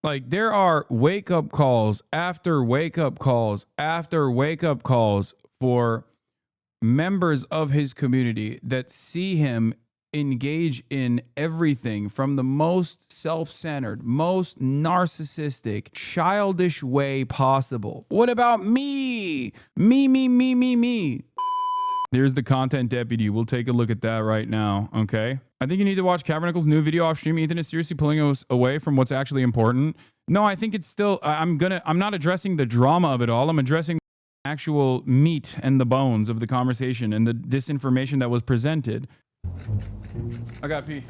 Like, there are wake-up calls after wake-up calls after wake-up calls for members of his community that see him engage in everything from the most self-centered, most narcissistic, childish way possible. What about me? Me. Here's the content deputy. We'll take a look at that right now, okay? I think you need to watch Cavernicle's new video off stream. Ethan is seriously pulling us away from what's actually important. No, I think it's still, I'm not addressing the drama of it all. I'm addressing the actual meat and the bones of the conversation and the disinformation that was presented. I got pee.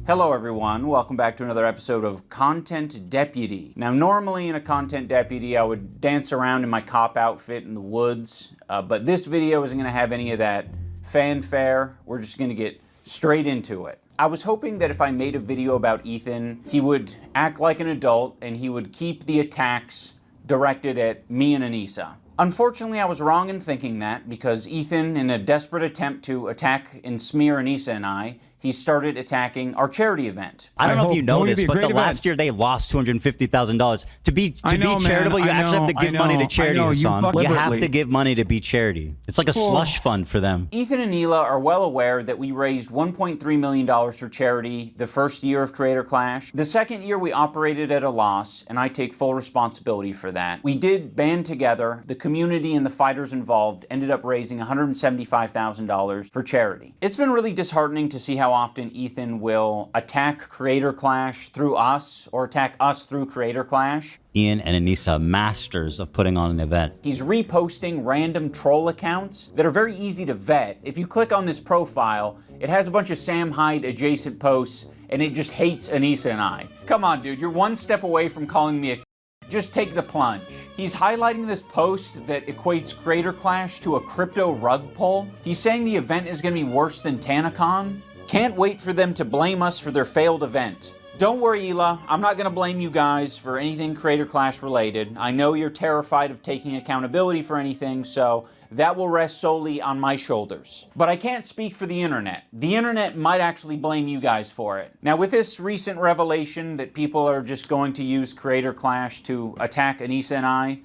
Hello everyone, welcome back to another episode of Content Deputy. Now normally in a Content Deputy I would dance around in my cop outfit in the woods, but this video isn't going to have any of that fanfare. We're just going to get straight into it. I was hoping that if I made a video about Ethan, he would act like an adult and he would keep the attacks directed at me and Anissa. Unfortunately, I was wrong in thinking that because Ethan, in a desperate attempt to attack and smear Anissa and I, he started attacking our charity event. I don't know if you know this, but last year they lost $250,000. To be charitable, you actually have to give money to charity, Hasan. You have to give money to be charity. It's like a slush fund for them. Ethan and Hila are well aware that we raised $1.3 million for charity the first year of Creator Clash. The second year we operated at a loss, and I take full responsibility for that. We did band together. The community and the fighters involved ended up raising $175,000 for charity. It's been really disheartening to see how often Ethan will attack Creator Clash through us or attack us through Creator Clash. Ian and Anissa, masters of putting on an event. He's reposting random troll accounts that are very easy to vet. If you click on this profile, it has a bunch of Sam Hyde adjacent posts and it just hates Anissa and I. Come on, dude, you're one step away from calling me a just take the plunge. He's highlighting this post that equates Creator Clash to a crypto rug pull. He's saying the event is going to be worse than TanaCon. Can't wait for them to blame us for their failed event. Don't worry, Hila. I'm not going to blame you guys for anything Creator Clash related. I know you're terrified of taking accountability for anything, so that will rest solely on my shoulders. But I can't speak for the internet. The internet might actually blame you guys for it. Now, with this recent revelation that people are just going to use Creator Clash to attack Anissa and I,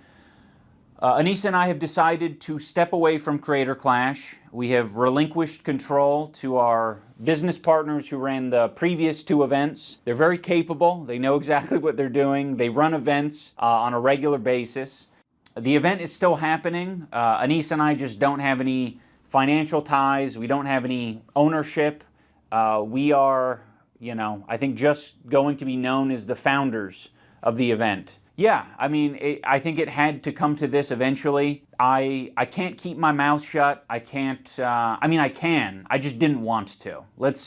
Anissa and I have decided to step away from Creator Clash. We have relinquished control to our business partners who ran the previous two events. They're very capable. They know exactly what they're doing. They run events on a regular basis. The event is still happening. Anissa and I just don't have any financial ties. We don't have any ownership. We are, I think just going to be known as the founders of the event. Yeah, I mean, I think it had to come to this eventually. I can't keep my mouth shut. I can't, I can. I just didn't want to.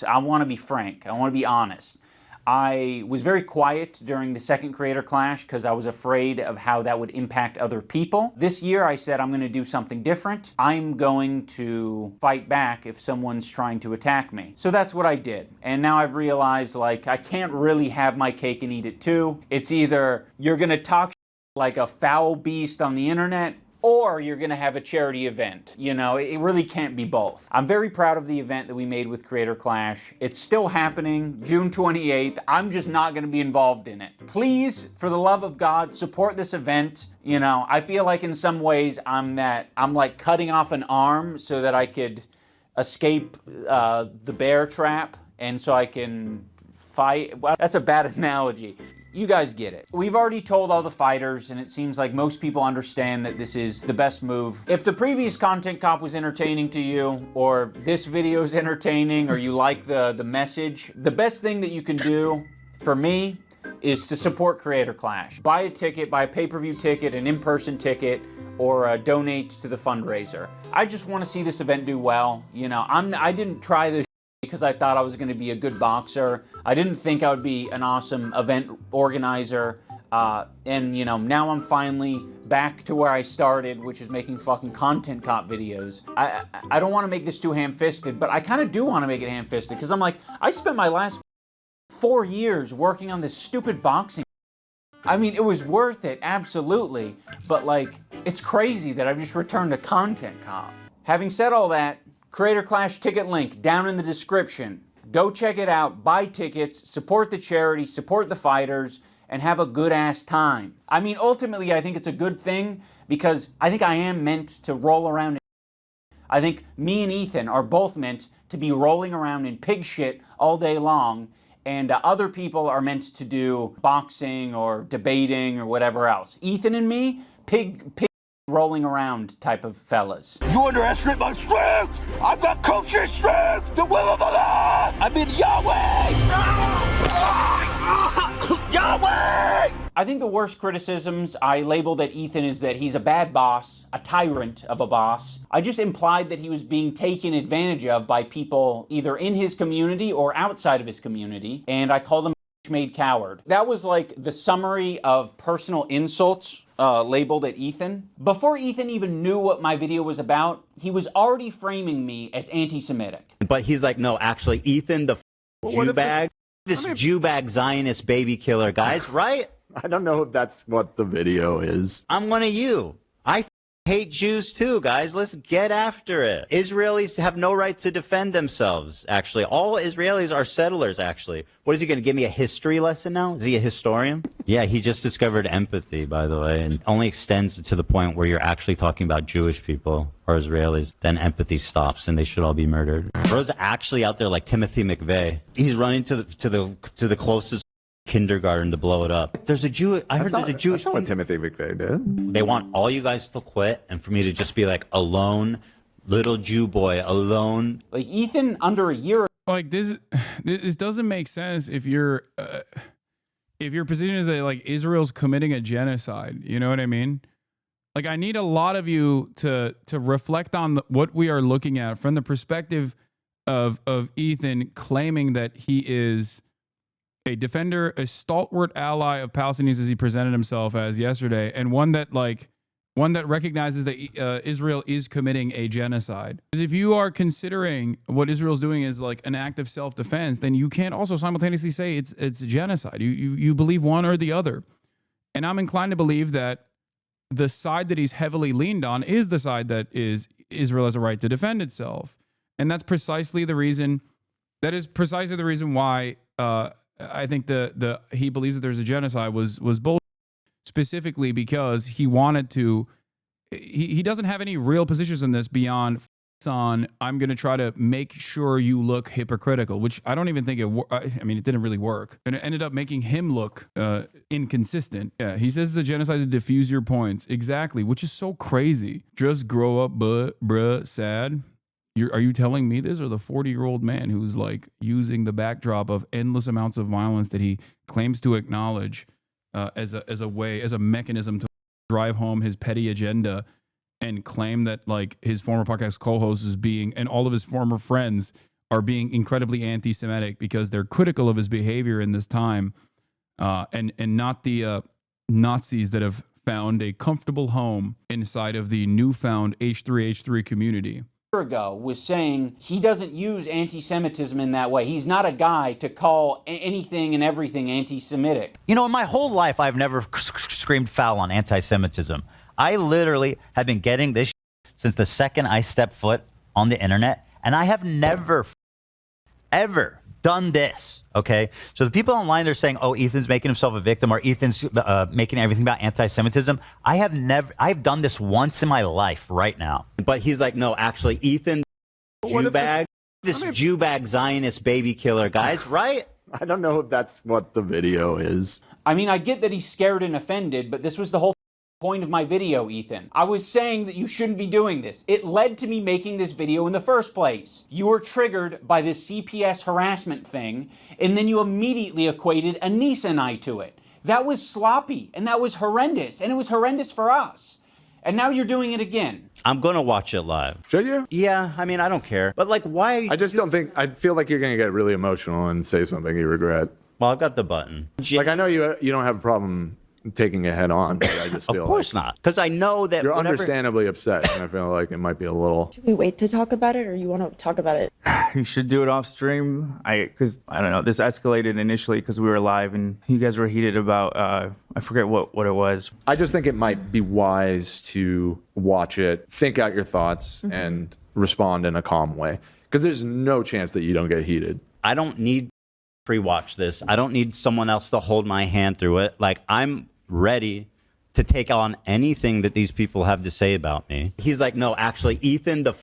I want to be frank. I want to be honest. I was very quiet during the second Creator Clash because I was afraid of how that would impact other people. This year I said I'm going to do something different. I'm going to fight back if someone's trying to attack me. So that's what I did. And now I've realized, like, I can't really have my cake and eat it too. It's either you're going to talk like a foul beast on the internet, or you're going to have a charity event. It really can't be both. I'm very proud of the event that we made with Creator Clash. It's still happening, June 28th. I'm just not going to be involved in it. Please, for the love of God, support this event. I feel like in some ways I'm like cutting off an arm so that I could escape the bear trap and so I can fight. Well, that's a bad analogy. You guys get it. We've already told all the fighters, and it seems like most people understand that this is the best move. If the previous content cop was entertaining to you, or this video is entertaining, or you like the message, the best thing that you can do, for me, is to support Creator Clash. Buy a ticket, buy a pay-per-view ticket, an in-person ticket, or donate to the fundraiser. I just want to see this event do well. I didn't try this because I thought I was going to be a good boxer. I didn't think I would be an awesome event organizer. And now I'm finally back to where I started, which is making fucking content cop videos. I don't want to make this too ham-fisted, but I kind of do want to make it ham-fisted because I'm like, I spent my last 4 years working on this stupid boxing. I mean, it was worth it, absolutely. But like, it's crazy that I've just returned to content cop. Having said all that, Creator Clash ticket link down in the description. Go check it out, buy tickets, support the charity, support the fighters, and have a good-ass time. I mean, ultimately, I think it's a good thing because I think I am meant to roll around. I think me and Ethan are both meant to be rolling around in pig shit all day long, and other people are meant to do boxing or debating or whatever else. Ethan and me, pig rolling around type of fellas. You underestimate my strength! I've got kosher strength! The will of Allah! I mean Yahweh! Yahweh! I think the worst criticisms I labeled at Ethan is that he's a bad boss, a tyrant of a boss. I just implied that he was being taken advantage of by people either in his community or outside of his community, and I called him a made coward. That was like the summary of personal insults labeled at Ethan. Before Ethan even knew what my video was about, he was already framing me as anti-Semitic. But he's like, no, actually, Ethan, the Jew bag, this Jew bag Zionist baby killer, guys, right? I don't know if that's what the video is. I'm one of you. I hate Jews too, guys. Let's get after it. Israelis have no right to defend themselves, actually. All Israelis are settlers, actually. What is he going to give me a history lesson now? Is he a historian? Yeah, he just discovered empathy, by the way, and only extends to the point where you're actually talking about Jewish people or Israelis. Then empathy stops and they should all be murdered. Bro's actually out there like Timothy McVeigh. He's running to the closest kindergarten to blow it up. There's a Jew. I heard there's a Jewish. That's not what Timothy McVeigh did. They want all you guys to quit and for me to just be like alone, little Jew boy, alone. Like Ethan, under a year. Like this doesn't make sense if your position is that like Israel's committing a genocide. You know what I mean? Like I need a lot of you to reflect on what we are looking at from the perspective of Ethan claiming that he is a defender, a stalwart ally of Palestinians as he presented himself as yesterday, and one that recognizes that Israel is committing a genocide. Because if you are considering what Israel's doing is like an act of self-defense, then you can't also simultaneously say it's genocide. You believe one or the other. And I'm inclined to believe that the side that he's heavily leaned on is the side that is Israel has a right to defend itself. And that's precisely the reason why I think he believes that there's a genocide was bullshit, specifically because he wanted to. He doesn't have any real positions in this beyond on I'm going to try to make sure you look hypocritical, which I don't even think it didn't really work, and it ended up making him look inconsistent. Yeah, he says it's a genocide to diffuse your points, exactly, which is so crazy. Just grow up, bruh, sad. Are you telling me this, or the 40-year-old man who's like using the backdrop of endless amounts of violence that he claims to acknowledge as a mechanism to drive home his petty agenda, and claim that like his former podcast co-host and all of his former friends are being incredibly anti-Semitic because they're critical of his behavior in this time, and not the Nazis that have found a comfortable home inside of the newfound H3H3 community. Ago was saying he doesn't use anti-Semitism in that way. He's not a guy to call anything and everything anti-Semitic. You know, in my whole life, I've never screamed foul on anti-Semitism. I literally have been getting this since the second I stepped foot on the internet, and I have never, ever done this, okay? So the people online, they're saying, oh, Ethan's making himself a victim, or Ethan's making everything about anti-Semitism. I've done this once in my life right now. But he's like, no, actually, Ethan, Jew bag, this Jew bag Zionist baby killer, guys, right? I don't know if that's what the video is. I mean, I get that he's scared and offended, but this was the whole point of my video, Ethan. I was saying that you shouldn't be doing this. It led to me making this video in the first place. You were triggered by this CPS harassment thing, and then you immediately equated Anissa and I to it. That was sloppy, and that was horrendous, and it was horrendous for us. And now you're doing it again. I'm going to watch it live. Should you? Yeah, I mean, I don't care. But like, why? I just don't think, I feel like you're going to get really emotional and say something you regret. Well, I've got the button. Like, I know you don't have a problem taking it head on, but I just feel of course like not, because I know that you're understandably upset, and I feel like it might be a little. Should we wait to talk about it, or you want to talk about it? You should do it off stream. Because I don't know, this escalated initially because we were live and you guys were heated about I forget what it was. I just think it might be wise to watch it, think out your thoughts, and respond in a calm way, because there's no chance that you don't get heated. I don't need pre-watch this. I don't need someone else to hold my hand through it. Like, I'm ready to take on anything that these people have to say about me. He's like, no, actually, Ethan, the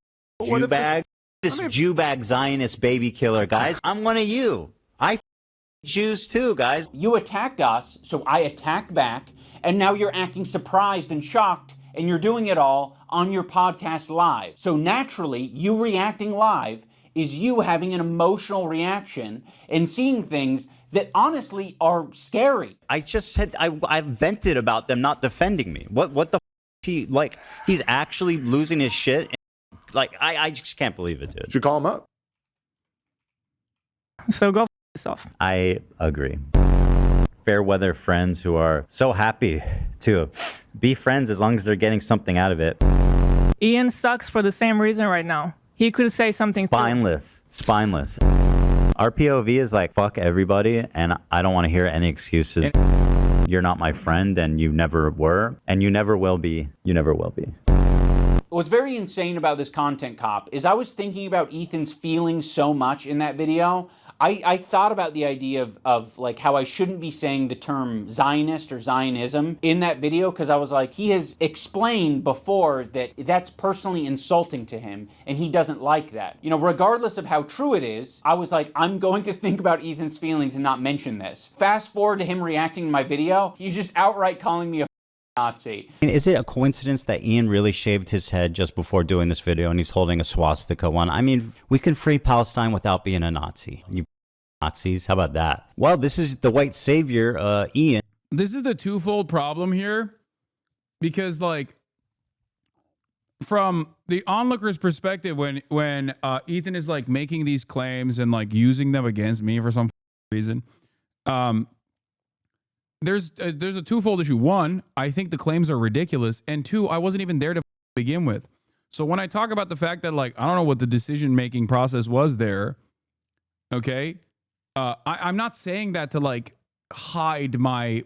Jew bag, this Jew bag Zionist baby killer, guys, I'm one of you. I Jews too, guys. You attacked us, so I attacked back, and now you're acting surprised and shocked, and you're doing it all on your podcast live. So naturally, you reacting live is you having an emotional reaction and seeing things that honestly are scary. I just said I vented about them not defending me. What the he like? He's actually losing his shit. Like I just can't believe it, dude. Did you call him up? So go f yourself. I agree. Fair weather friends who are so happy to be friends as long as they're getting something out of it. Ian sucks for the same reason right now. He could say something Spineless. Our POV is like, fuck everybody, and I don't want to hear any excuses. You're not my friend, and you never were, and you never will be. You never will be. What's very insane about this content cop is I was thinking about Ethan's feelings so much in that video. I thought about the idea of like how I shouldn't be saying the term Zionist or Zionism in that video, because I was like, he has explained before that that's personally insulting to him and he doesn't like that. You know, regardless of how true it is, I was like, I'm going to think about Ethan's feelings and not mention this. Fast forward to him reacting to my video, he's just outright calling me a Nazi. Is it a coincidence that Ian really shaved his head just before doing this video and he's holding a swastika one? I mean, we can free Palestine without being a Nazi. You Nazis, how about that? Well, this is the white savior, Ian. This is the twofold problem here, because like from the onlooker's perspective, when Ethan is like making these claims and like using them against me for some reason, there's a twofold issue. One, I think the claims are ridiculous, and two, I wasn't even there to begin with. So when I talk about the fact that like I don't know what the decision-making process was there, okay, I'm not saying that to like hide my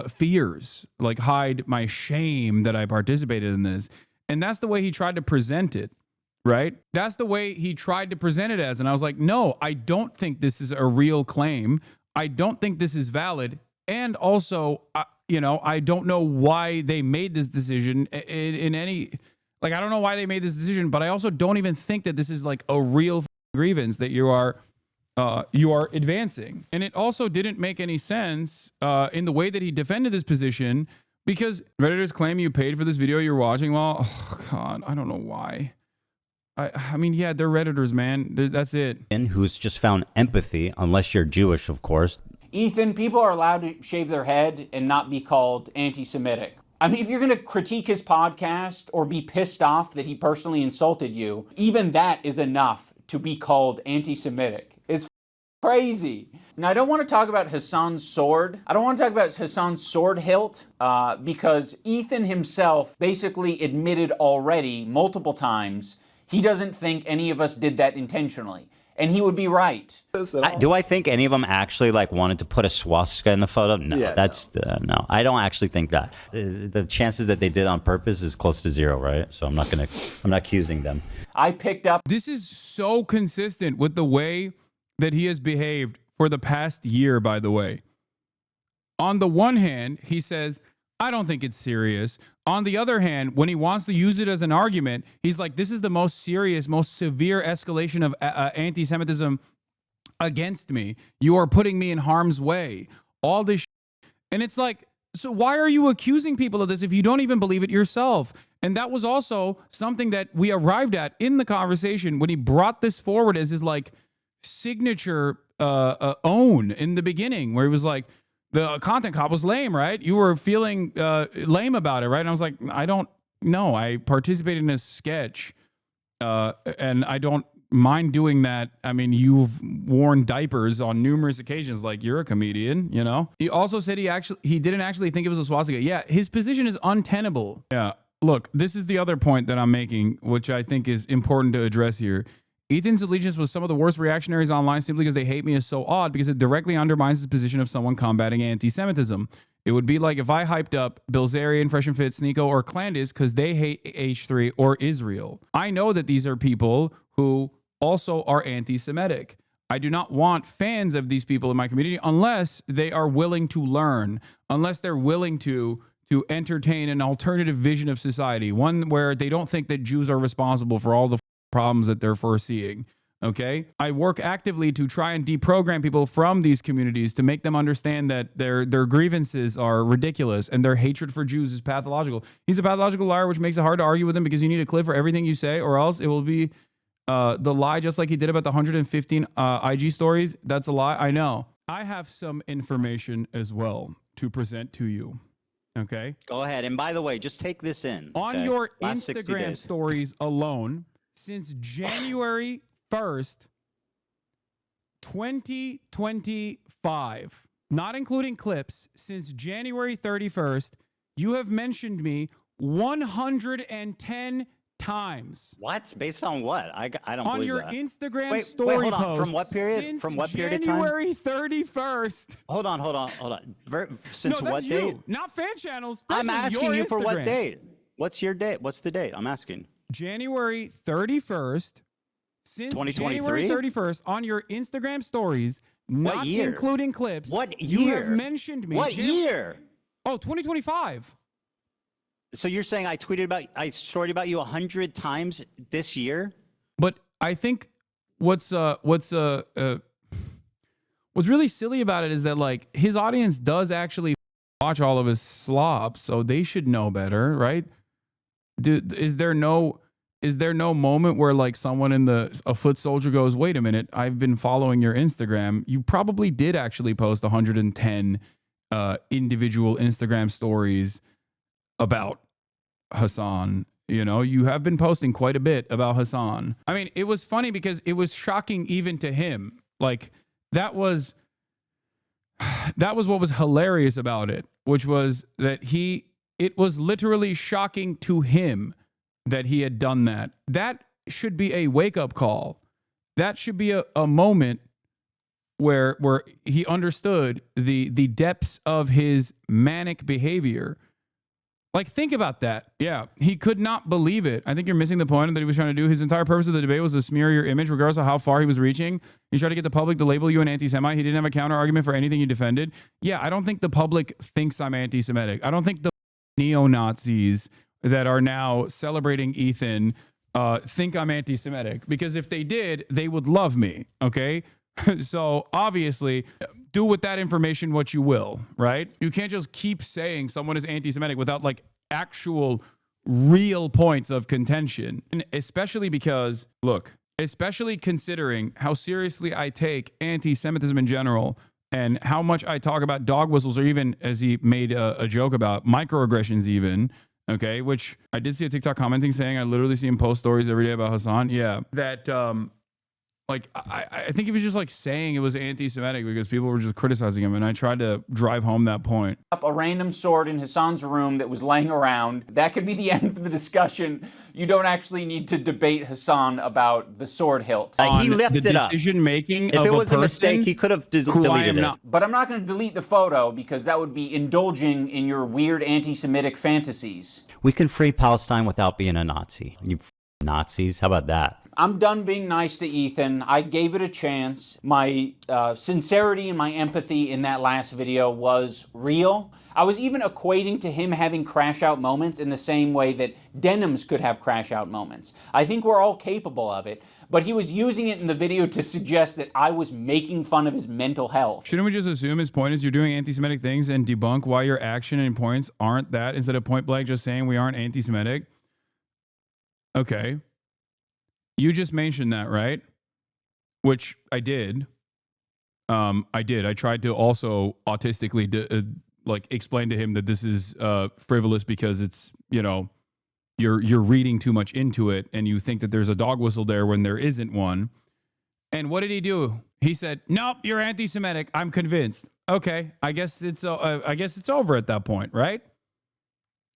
fears, like hide my shame that I participated in this. And that's the way he tried to present it, right? That's the way he tried to present it as. And I was like, no, I don't think this is a real claim. I don't think this is valid. And also, you know, I don't know why they made this decision in any, like, I don't know why they made this decision, but I also don't even think that this is like a real grievance that you are advancing. And it also didn't make any sense in the way that he defended this position, because Redditors claim you paid for this video you're watching. Well, oh God, I don't know why. I mean, yeah, they're Redditors, man. That's it. And who's just found empathy, unless you're Jewish, of course. Ethan, people are allowed to shave their head and not be called anti-Semitic. I mean, if you're going to critique his podcast or be pissed off that he personally insulted you, even that is enough to be called anti-Semitic. It's crazy. Now, I don't want to talk about Hasan's sword. I don't want to talk about Hasan's sword hilt because Ethan himself basically admitted already multiple times he doesn't think any of us did that intentionally. And he would be right. Do I think any of them actually like wanted to put a swastika in the photo? No, Yeah, that's no. I don't actually think that. The chances that they did on purpose is close to zero, right? So I'm not accusing them. I picked up. This is so consistent with the way that he has behaved for the past year, by the way. On the one hand, he says, I don't think it's serious. On the other hand, when he wants to use it as an argument, he's like, this is the most serious, most severe escalation of anti-Semitism against me. You are putting me in harm's way. All this and it's like, so why are you accusing people of this if you don't even believe it yourself? And that was also something that we arrived at in the conversation when he brought this forward as his like signature own in the beginning, where he was like, the content cop was lame, right? You were feeling lame about it, right? And I was like, I don't know. I participated in a sketch and I don't mind doing that. I mean, you've worn diapers on numerous occasions. Like, you're a comedian, you know? He also said he didn't actually think it was a swastika. Yeah, his position is untenable. Yeah, look, this is the other point that I'm making, which I think is important to address here. Ethan's allegiance with some of the worst reactionaries online simply because they hate me is so odd because it directly undermines the position of someone combating anti-Semitism. It would be like if I hyped up Bilzerian, Fresh and Fit, Sneeko, or Clandis because they hate H3 or Israel. I know that these are people who also are anti-Semitic. I do not want fans of these people in my community unless they are willing to learn, unless they're willing to entertain an alternative vision of society, one where they don't think that Jews are responsible for all the problems that they're foreseeing. Okay? I work actively to try and deprogram people from these communities to make them understand that their grievances are ridiculous and their hatred for Jews is pathological. He's a pathological liar, which makes it hard to argue with him because you need a clip for everything you say, or else it will be the lie, just like he did about the 115 IG stories. That's a lie. I know. I have some information as well to present to you. Okay? Go ahead. And by the way, just take this in. On okay? your Last 60 Instagram days. stories alone, since January 1st, 2025, not including clips, since January 31st, you have mentioned me 110 times. What? Based on what? I don't on believe your that. Instagram story hold on. post. From what period? Since From what period of time? January 31st. Hold on. Since No, what that's date? you, not fan channels. This I'm is asking your you for what Instagram. date? What's your date? What's the date? I'm asking. January 31st. Since 2023? January 31st, on your Instagram stories, not year? including clips, What you have year? mentioned me. What year? Oh, 2025. So you're saying I storied about you 100 times this year? But I think what's really silly about it is that like his audience does actually watch all of his slop, so they should know better, right? Dude, is there no moment where like someone a foot soldier goes, wait a minute, I've been following your Instagram. You probably did actually post 110 individual Instagram stories about Hasan. You know, you have been posting quite a bit about Hasan. I mean, it was funny because it was shocking even to him. Like that was what was hilarious about it, which was that it was literally shocking to him that he had done that. That should be a wake-up call. That should be a moment where he understood the depths of his manic behavior. Like, think about that. Yeah, he could not believe it. I think you're missing the point that he was trying to do. His entire purpose of the debate was to smear your image, regardless of how far he was reaching. He tried to get the public to label you an anti-Semite. He didn't have a counter argument for anything you defended. Yeah, I don't think the public thinks I'm anti-Semitic. I don't think the neo-Nazis that are now celebrating Ethan think I'm anti-Semitic, because if they did, they would love me, okay? So obviously, do with that information what you will, right? You can't just keep saying someone is anti-Semitic without like actual real points of contention. And especially because, look, especially considering how seriously I take anti-Semitism in general and how much I talk about dog whistles, or even, as he made a joke about, microaggressions even, okay, which I did see a TikTok commenting saying I literally see him post stories every day about Hasan. Yeah, that like I think he was just like saying it was anti-Semitic because people were just criticizing him, and I tried to drive home that point. A random sword in Hasan's room that was laying around. That could be the end of the discussion. You don't actually need to debate Hasan about the sword hilt. He left it up. Decision making. If it was a mistake, he could have deleted it. But I'm not going to delete the photo because that would be indulging in your weird anti-Semitic fantasies. We can free Palestine without being a Nazi. You Nazis, how about that? I'm done being nice to Ethan. I gave it a chance. My sincerity and my empathy in that last video was real. I was even equating to him having crash out moments in the same way that denims could have crash out moments. I think we're all capable of it, but he was using it in the video to suggest that I was making fun of his mental health. Shouldn't we just assume his point is you're doing anti-Semitic things and debunk why your action and points aren't that, instead of point blank just saying we aren't anti-Semitic? Okay. You just mentioned that, right? Which I did. I tried to also autistically like explain to him that this is frivolous because it's, you know, you're reading too much into it and you think that there's a dog whistle there when there isn't one. And what did he do? He said, "Nope, you're anti-Semitic. I'm convinced." Okay, I guess it's over at that point, right?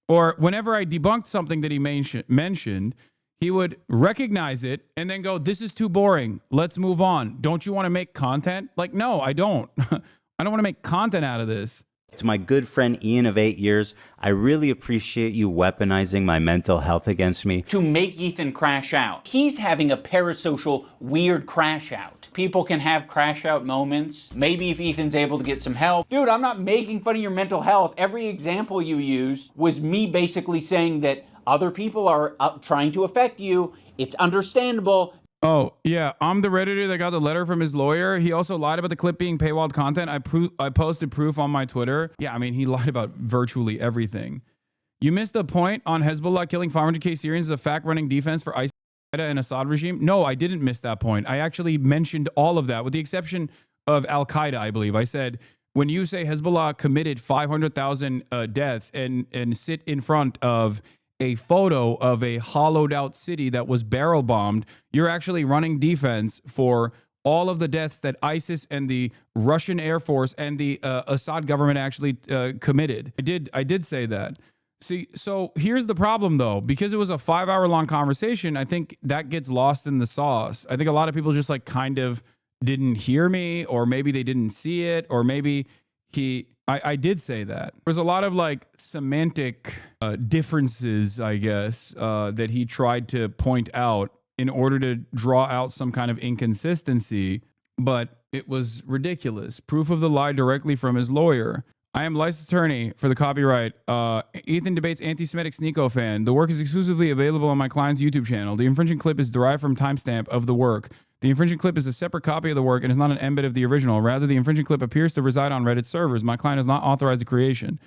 Or whenever I debunked something that he mentioned, he would recognize it and then go, "This is too boring. Let's move on. Don't you want to make content?" Like, no, I don't. I don't want to make content out of this. To my good friend Ian of 8 years, I really appreciate you weaponizing my mental health against me. To make Ethan crash out. He's having a parasocial, weird crash out. People can have crash out moments. Maybe if Ethan's able to get some help. Dude, I'm not making fun of your mental health. Every example you used was me basically saying that other people are trying to affect you. It's understandable. Oh, yeah. I'm the Redditor that got the letter from his lawyer. He also lied about the clip being paywalled content. I posted proof on my Twitter. Yeah, I mean, he lied about virtually everything. You missed the point on Hezbollah killing 500K Syrians as a fact-running defense for ISIS and Assad regime. No, I didn't miss that point. I actually mentioned all of that with the exception of Al-Qaeda, I believe. I said, when you say Hezbollah committed 500,000 deaths and sit in front of a photo of a hollowed out city that was barrel bombed, you're actually running defense for all of the deaths that ISIS and the Russian Air Force and the Assad government actually committed. I did say that. See, so here's the problem though, because it was a 5-hour long conversation, I think that gets lost in the sauce. I think a lot of people just like kind of didn't hear me, or maybe they didn't see it, or maybe I did say that. There's a lot of like semantic differences, I guess, that he tried to point out in order to draw out some kind of inconsistency, but it was ridiculous. Proof of the lie directly from his lawyer. I am licensed attorney for the copyright. Ethan debates anti-Semitic Sneeko fan. The work is exclusively available on my client's YouTube channel. The infringing clip is derived from timestamp of the work. The infringing clip is a separate copy of the work and is not an embed of the original. Rather, the infringing clip appears to reside on Reddit servers. My client has not authorized the creation.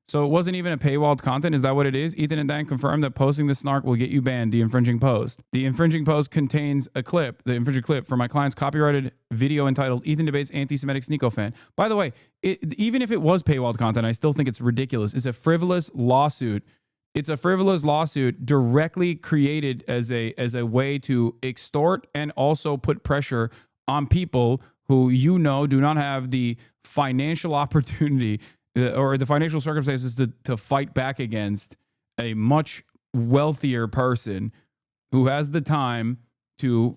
So it wasn't even a paywalled content. Is that what it is? Ethan and Dan confirmed that posting the snark will get you banned. The infringing post. The infringing post contains a clip, the infringing clip for my client's copyrighted video entitled Ethan debates anti-Semitic Sneeko fan. By the way, even if it was paywalled content, I still think it's ridiculous. It's a frivolous lawsuit. It's a frivolous lawsuit directly created as a way to extort and also put pressure on people who, you know, do not have the financial opportunity or the financial circumstances to fight back against a much wealthier person who has the time to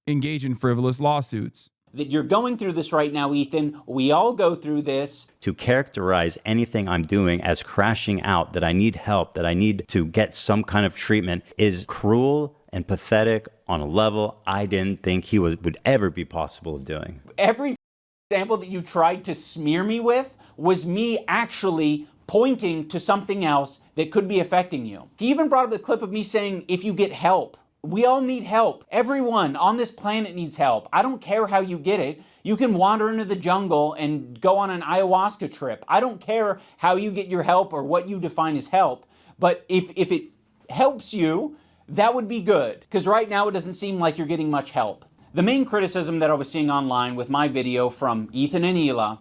engage in frivolous lawsuits. That you're going through this right now, Ethan. We all go through this. To characterize anything I'm doing as crashing out, that I need help, that I need to get some kind of treatment, is cruel and pathetic on a level I didn't think would ever be possible of doing. Every example that you tried to smear me with was me actually pointing to something else that could be affecting you. He even brought up the clip of me saying, if you get help. We all need help. Everyone on this planet needs help. I don't care how you get it. You can wander into the jungle and go on an ayahuasca trip. I don't care how you get your help or what you define as help. But if it helps you, that would be good. Because right now it doesn't seem like you're getting much help. The main criticism that I was seeing online with my video from Ethan and Hila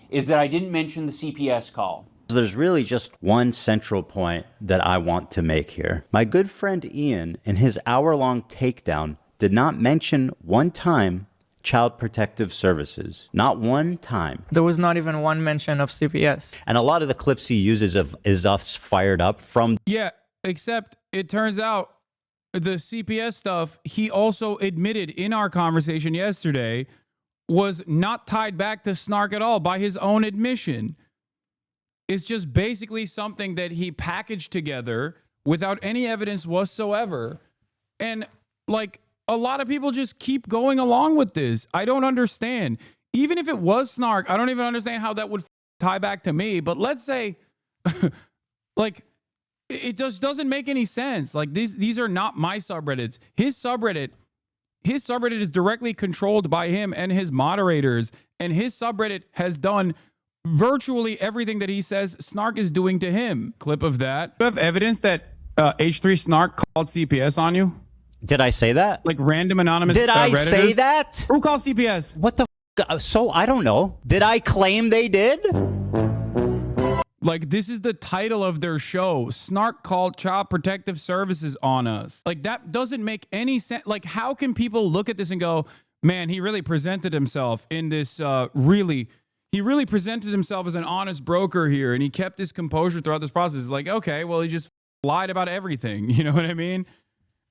is that I didn't mention the CPS call. There's really just one central point that I want to make here. My good friend Ian, in his hour-long takedown, did not mention one time Child Protective Services. Not one time. There was not even one mention of CPS. And a lot of the clips he uses is us fired up from... Yeah, except it turns out the CPS stuff, he also admitted in our conversation yesterday, was not tied back to snark at all by his own admission. It's just basically something that he packaged together without any evidence whatsoever. And like a lot of people just keep going along with this. I don't understand. Even if it was snark, I don't even understand how that would tie back to me. But let's say like it just doesn't make any sense. Like these are not my subreddits. His subreddit is directly controlled by him and his moderators. And his subreddit has done virtually everything that he says snark is doing to him. Clip of that. You have evidence that H3 snark called CPS on you? Did I say that? Like random anonymous Did I Redditors? say that? Who called CPS? What the f? So I don't know. Did I claim they did? Like this is the title of their show. Snark called Child Protective Services on us. Like that doesn't make any sense. Like how can people look at this and go, man, he really presented himself in this he really presented himself as an honest broker here, and he kept his composure throughout this process. It's like, okay, well, he just lied about everything. You know what I mean?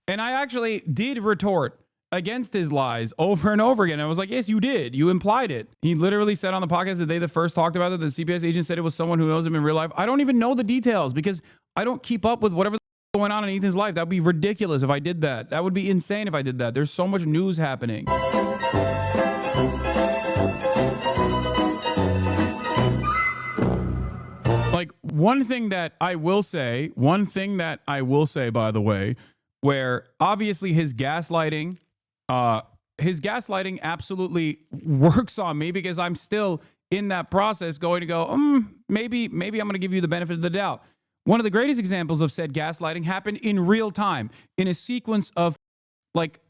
And I actually did retort against his lies over and over again. I was like, yes, you did. You implied it. He literally said on the podcast the day they first talked about it, the CPS agent said it was someone who knows him in real life. I don't even know the details because I don't keep up with whatever going on in Ethan's life. That would be ridiculous if I did that. That would be insane if I did that. There's so much news happening. Like one thing that I will say, by the way, where obviously his gaslighting absolutely works on me because I'm still in that process going to go, maybe I'm going to give you the benefit of the doubt. One of the greatest examples of said gaslighting happened in real time in a sequence of like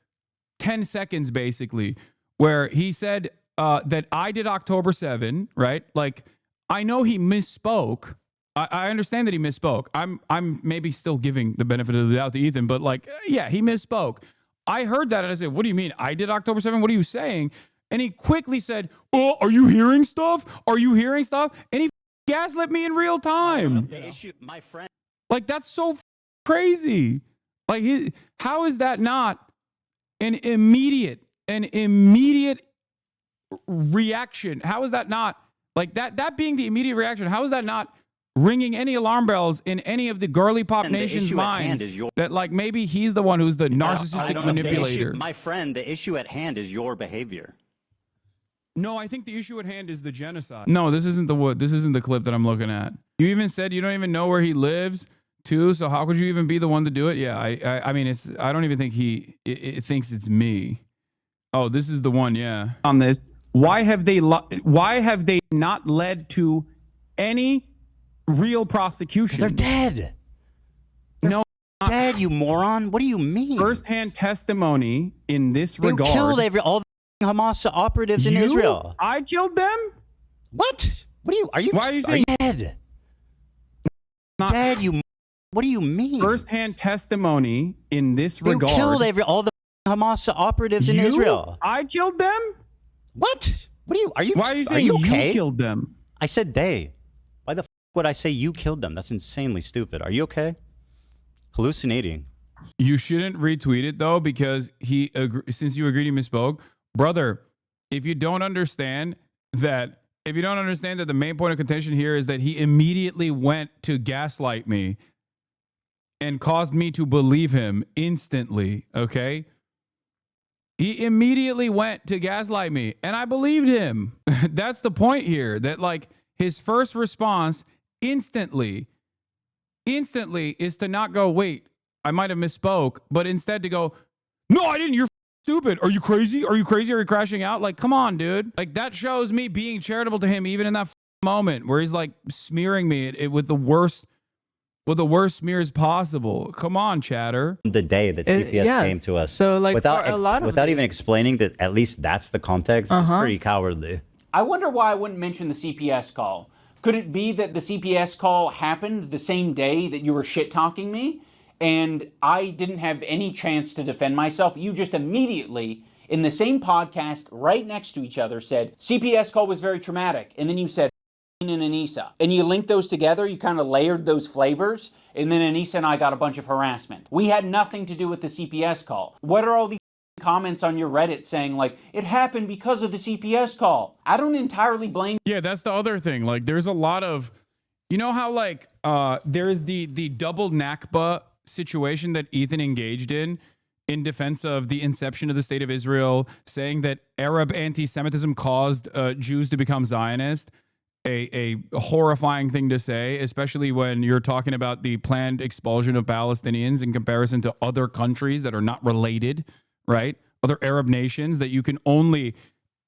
10 seconds, basically, where he said that I did October 7, right? Like, I know he misspoke. I understand that he misspoke. I'm maybe still giving the benefit of the doubt to Ethan, but like, yeah, he misspoke. I heard that and I said, what do you mean? I did October 7? What are you saying? And he quickly said, oh, are you hearing stuff? Are you hearing stuff? And he gaslit me in real time. The issue, my friend. Like, that's so crazy. Like, how is that not an immediate reaction? How is that not like that being the immediate reaction? How is that not ringing any alarm bells in any of the girly pop nation's minds that like maybe he's the one who's the narcissistic manipulator? My friend, the issue at hand is your behavior. No, I think the issue at hand is the genocide. No, this isn't the clip that I'm looking at. You even said you don't even know where he lives too, so how could you even be the one to do it? Yeah, I mean, I don't even think he thinks it's me. Oh, this is the one, yeah. On this, why have they not led to any real prosecution? They're dead. No, dead, you moron. What do you mean? First-hand testimony in this regard. They killed all the Hamas operatives in Israel. I killed them? What? Why are you saying dead? Dead, you. What do you mean? First-hand testimony in this regard. They killed all the Hamas operatives in Israel. I killed them? What? What are you? Why are you saying okay? You killed them? I said they. Why the f would I say you killed them? That's insanely stupid. Are you okay? Hallucinating. You shouldn't retweet it though, because since you agreed he misspoke, brother. If you don't understand that the main point of contention here is that he immediately went to gaslight me and caused me to believe him instantly. Okay. He immediately went to gaslight me and I believed him. That's the point here, that like his first response instantly is to not go, wait, I might have misspoke, but instead to go, no, I didn't. You're stupid. Are you crazy? Are you crazy? Are you crashing out? Like, come on, dude. Like that shows me being charitable to him, even in that moment where he's like smearing me with the worst smears possible. Come on, chatter. The day that CPS came to us, so like without even explaining that at least that's the context, it's pretty cowardly. I wonder why I wouldn't mention the CPS call. Could it be that the CPS call happened the same day that you were shit-talking me, and I didn't have any chance to defend myself? You just immediately, in the same podcast, right next to each other, said, CPS call was very traumatic, and then you said, and Anissa. And you linked those together, you kind of layered those flavors, and then Anissa and I got a bunch of harassment. We had nothing to do with the CPS call. What are all these comments on your Reddit saying like, it happened because of the CPS call? I don't entirely blame. Yeah, that's the other thing. Like there's a lot of, you know how like there's the double Nakba situation that Ethan engaged in defense of the inception of the state of Israel, saying that Arab anti-Semitism caused Jews to become Zionist. A horrifying thing to say, especially when you're talking about the planned expulsion of Palestinians in comparison to other countries that are not related, right? Other Arab nations that you can only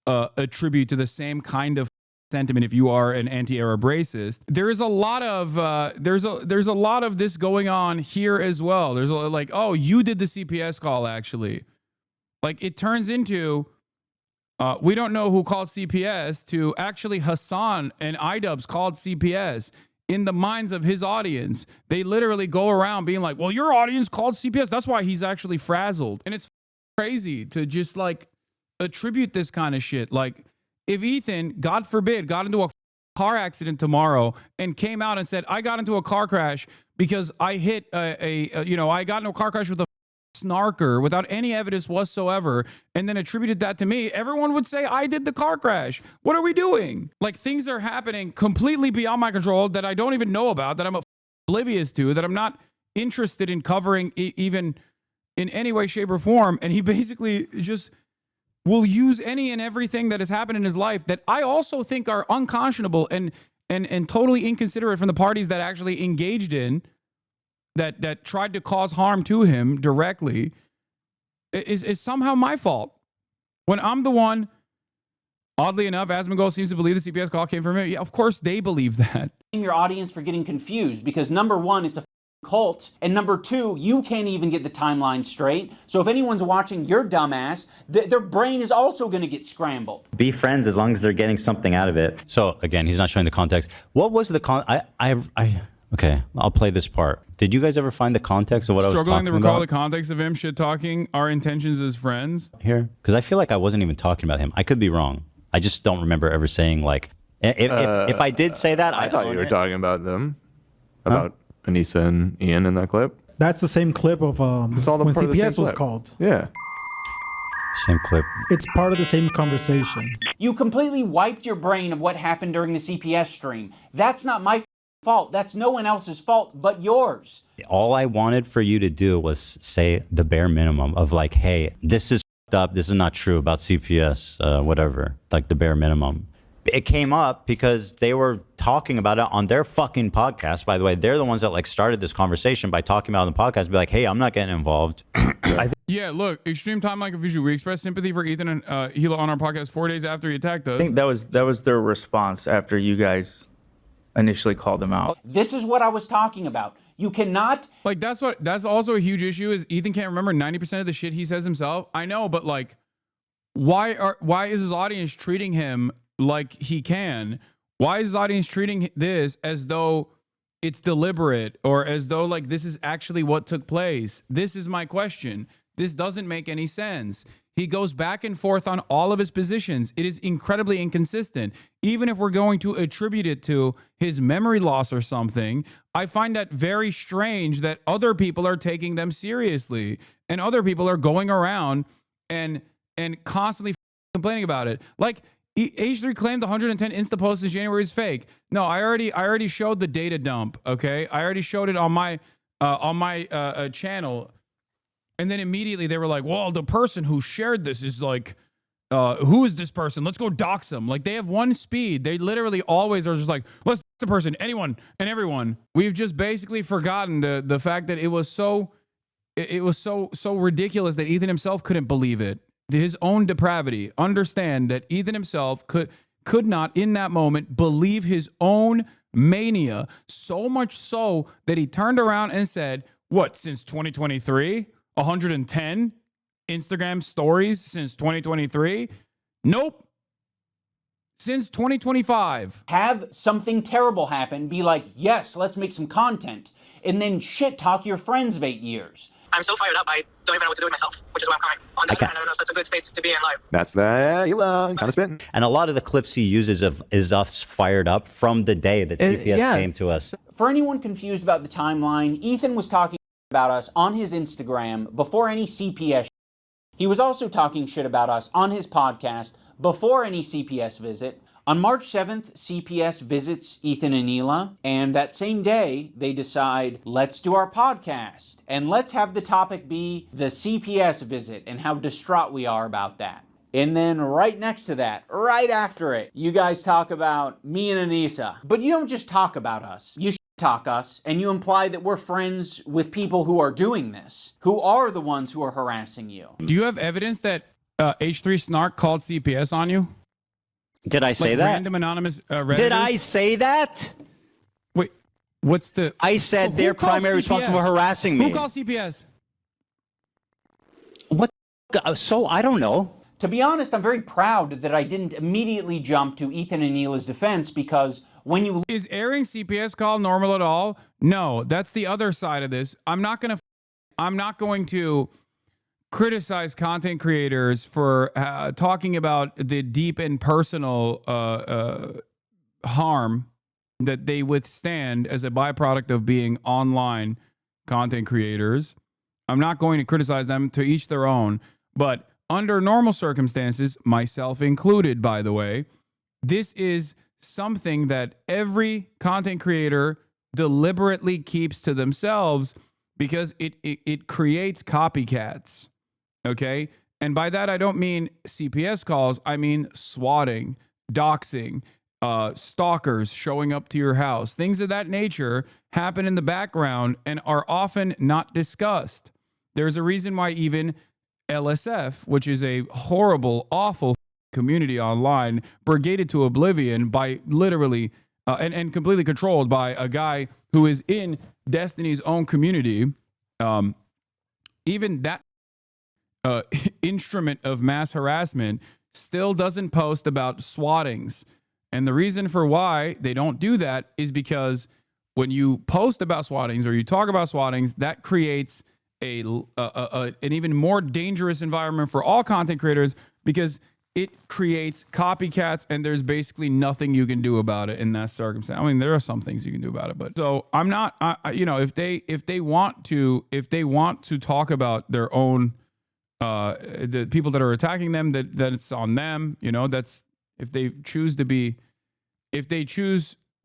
attribute to the same kind of sentiment if you are an anti-Arab racist. There is a lot of there's a lot of this going on here as well. There's like, oh, you did the CPS call actually. Like it turns into we don't know who called CPS to actually Hasan and Idubbbz called CPS in the minds of his audience. They literally go around being like, well, your audience called CPS. That's why he's actually frazzled. And it's crazy to just like attribute this kind of shit. Like if Ethan, God forbid, got into a car accident tomorrow and came out and said, I got into a car crash because I hit I got into a car crash with a snarker without any evidence whatsoever and then attributed that to me, everyone would say I did the car crash. What are we doing? Like, things are happening completely beyond my control that I don't even know about, that I'm oblivious to, that I'm not interested in covering even in any way, shape, or form. And he basically just will use any and everything that has happened in his life that I also think are unconscionable and totally inconsiderate from the parties that actually engaged in that tried to cause harm to him directly is somehow my fault. When I'm the one, oddly enough, Asmongold seems to believe the CPS call came from him. Yeah, of course they believe that. Your audience for getting confused because number one, it's a cult, and number two, you can't even get the timeline straight. So if anyone's watching your dumbass, their brain is also going to get scrambled. Be friends as long as they're getting something out of it. So again, he's not showing the context. What was the okay, I'll play this part. Did you guys ever find the context of what I was talking about? Struggling to recall the context of him shit talking our intentions as friends. Here, because I feel like I wasn't even talking about him. I could be wrong. I just don't remember ever saying like. If I did say that, I thought you were talking about them, about Anissa and Ian in that clip. That's the same clip of when CPS was called. Yeah. Same clip. It's part of the same conversation. You completely wiped your brain of what happened during the CPS stream. That's not my fault. That's no one else's fault but yours. All I wanted for you to do was say the bare minimum of like, hey, this is up. This is not true about CPS, whatever, like the bare minimum. It came up because they were talking about it on their fucking podcast. By the way, they're the ones that like started this conversation by talking about it on the podcast. Be like, hey, I'm not getting involved. Yeah, look, extreme timeline confusion. We expressed sympathy for Ethan and Hila on our podcast 4 days after he attacked us. I think that was their response after you guys initially called them out. This is what I was talking about. You cannot, like, that's also a huge issue is Ethan can't remember 90% of the shit he says himself. I know, but like, why is his audience treating him like he can? Why is his audience treating this as though it's deliberate or as though like this is actually what took place? This is my question. This doesn't make any sense. He goes back and forth on all of his positions. It is incredibly inconsistent. Even if we're going to attribute it to his memory loss or something, I find that very strange that other people are taking them seriously and other people are going around and constantly complaining about it. Like, H3 claimed the 110 Insta posts in January is fake. No, I already showed the data dump. Okay, I already showed it on my channel, and then immediately they were like, "Well, the person who shared this is like, who is this person? Let's go dox them." Like, they have one speed. They literally always are just like, "Let's dox the person, anyone and everyone." We've just basically forgotten the fact that it was so ridiculous that Ethan himself couldn't believe it. His own depravity. Understand that Ethan himself could not in that moment believe his own mania, so much so that he turned around and said, what, since 2023? 110 Instagram stories since 2023? Nope. Since 2025. have something terrible happen, be like, yes, let's make some content, and then shit talk your friends of 8 years. I'm so fired up, I don't even know what to do with myself, which is why I'm crying. On the other hand, I don't know if that's a good state to be in life. That's the kind of spitting. And a lot of the clips he uses is us fired up from the day that CPS came to us. For anyone confused about the timeline, Ethan was talking about us on his Instagram before any CPS. He was also talking shit about us on his podcast before any CPS visit. On March 7th, CPS visits Ethan and Hila, and that same day, they decide, let's do our podcast, and let's have the topic be the CPS visit and how distraught we are about that. And then right next to that, right after it, you guys talk about me and Anissa. But you don't just talk about us. You talk us, and you imply that we're friends with people who are doing this, who are the ones who are harassing you. Do you have evidence that H3 Snark called CPS on you? Did I say like that? Random anonymous Redditors? Did I say that? Wait, what's the... I said they're primarily responsible for harassing me. Who called CPS? What? So, I don't know. To be honest, I'm very proud that I didn't immediately jump to Ethan and Hila's defense, because when you... Is airing CPS call normal at all? No, that's the other side of this. I'm not going to criticize content creators for talking about the deep and personal harm that they withstand as a byproduct of being online content creators. I'm not going to criticize them, to each their own. But under normal circumstances, myself included, by the way, this is something that every content creator deliberately keeps to themselves because it creates copycats. Okay? And by that, I don't mean CPS calls. I mean swatting, doxing, stalkers showing up to your house. Things of that nature happen in the background and are often not discussed. There's a reason why even LSF, which is a horrible, awful community online, brigaded to oblivion by literally and completely controlled by a guy who is in Destiny's own community. Even that instrument of mass harassment still doesn't post about swattings. And the reason for why they don't do that is because when you post about swattings or you talk about swattings, that creates an even more dangerous environment for all content creators because it creates copycats and there's basically nothing you can do about it in that circumstance. I mean, there are some things you can do about it, but so I'm not, if they want to talk about their own, the people that are attacking them, that it's on them, that's, if they choose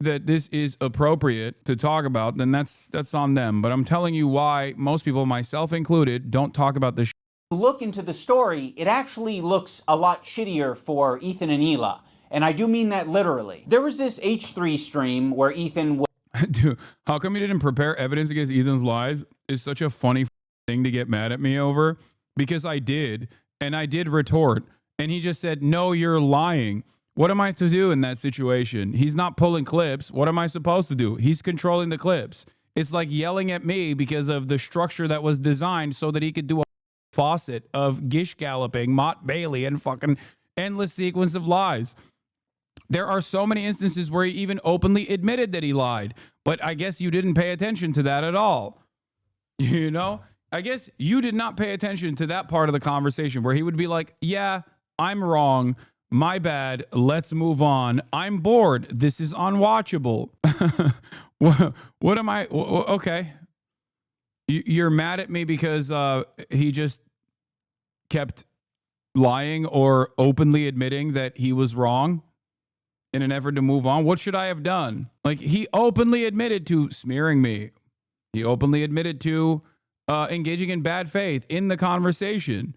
that this is appropriate to talk about, then that's on them. But I'm telling you why most people, myself included, don't talk about this. Look into the story, it actually looks a lot shittier for Ethan and Hila. And I do mean that literally. There was this H3 stream where Ethan... Dude, how come you didn't prepare evidence against Ethan's lies? Is such a funny thing to get mad at me over. Because I did, and I did retort. And he just said, no, you're lying. What am I to do in that situation? He's not pulling clips. What am I supposed to do? He's controlling the clips. It's like yelling at me because of the structure that was designed so that he could do a faucet of Gish galloping, Mott Bailey, and fucking endless sequence of lies. There are so many instances where he even openly admitted that he lied, but I guess you didn't pay attention to that at all. I guess you did not pay attention to that part of the conversation where he would be like, yeah, I'm wrong. My bad. Let's move on. I'm bored. This is unwatchable. What am I? Okay. You're mad at me because he just kept lying or openly admitting that he was wrong in an effort to move on. What should I have done? Like, he openly admitted to smearing me. He openly admitted to engaging in bad faith in the conversation.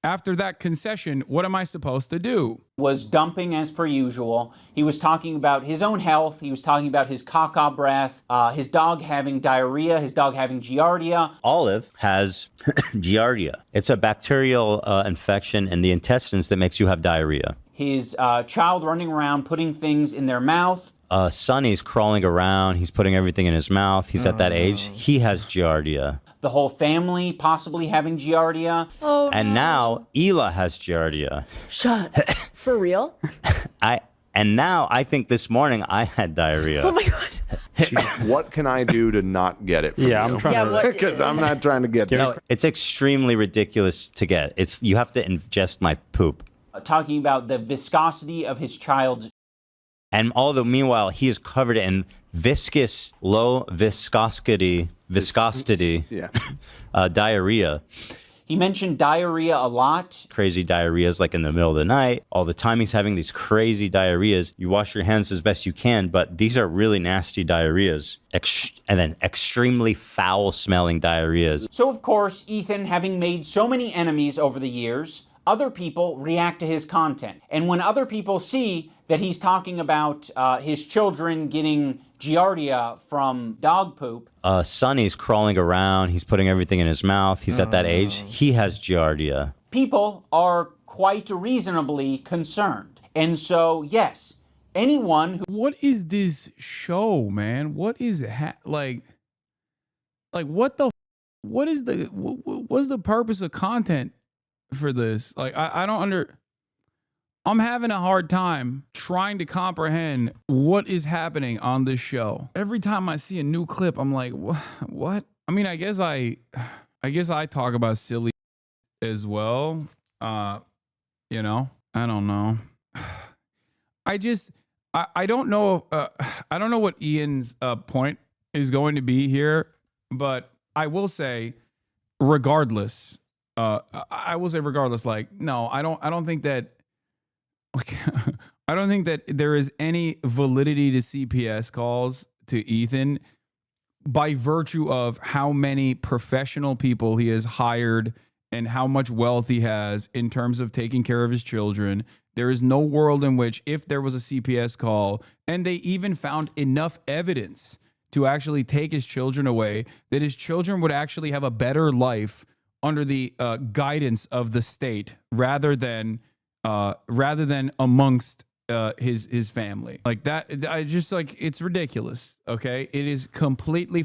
After that concession, what am I supposed to do? Was dumping as per usual. He was talking about his own health. He was talking about his caca breath, his dog having diarrhea, his dog having giardia. Olive has giardia. It's a bacterial infection in the intestines that makes you have diarrhea. His child running around putting things in their mouth. Sonny's crawling around. He's putting everything in his mouth. He's at that age. He has giardia. The whole family possibly having giardia. Oh, and now Hila has giardia. Shut. For real? And now I think this morning I had diarrhea. Oh my God. What can I do to not get it from you? I'm trying to, because I'm not trying to get it. No, it's extremely ridiculous to get. You have to ingest my poop. Talking about the viscosity of his child's. And although meanwhile he is covered in viscous, low viscosity diarrhea. He mentioned diarrhea a lot. Crazy diarrheas like in the middle of the night. All the time he's having these crazy diarrheas. You wash your hands as best you can, but these are really nasty diarrheas. And then extremely foul smelling diarrheas. So of course, Ethan, having made so many enemies over the years, other people react to his content. And when other people see that he's talking about his children getting giardia from dog poop. Sonny's crawling around. He's putting everything in his mouth. He's at that age. He has giardia. People are quite reasonably concerned. And so, yes, anyone who... What is this show, man? What is like what the... What's the purpose of content for this? Like, I don't I'm having a hard time trying to comprehend what is happening on this show. Every time I see a new clip, I'm like, what? I mean, I guess I talk about silly as well. I don't know. I don't know. I don't know what Ian's point is going to be here, but I will say regardless, I will say regardless, like, no, I don't think that, like, I don't think that there is any validity to CPS calls to Ethan by virtue of how many professional people he has hired and how much wealth he has in terms of taking care of his children. There is no world in which, if there was a CPS call and they even found enough evidence to actually take his children away, that his children would actually have a better life under the guidance of the state rather than amongst his family. Like that, I just, like, it's ridiculous. Okay, it is completely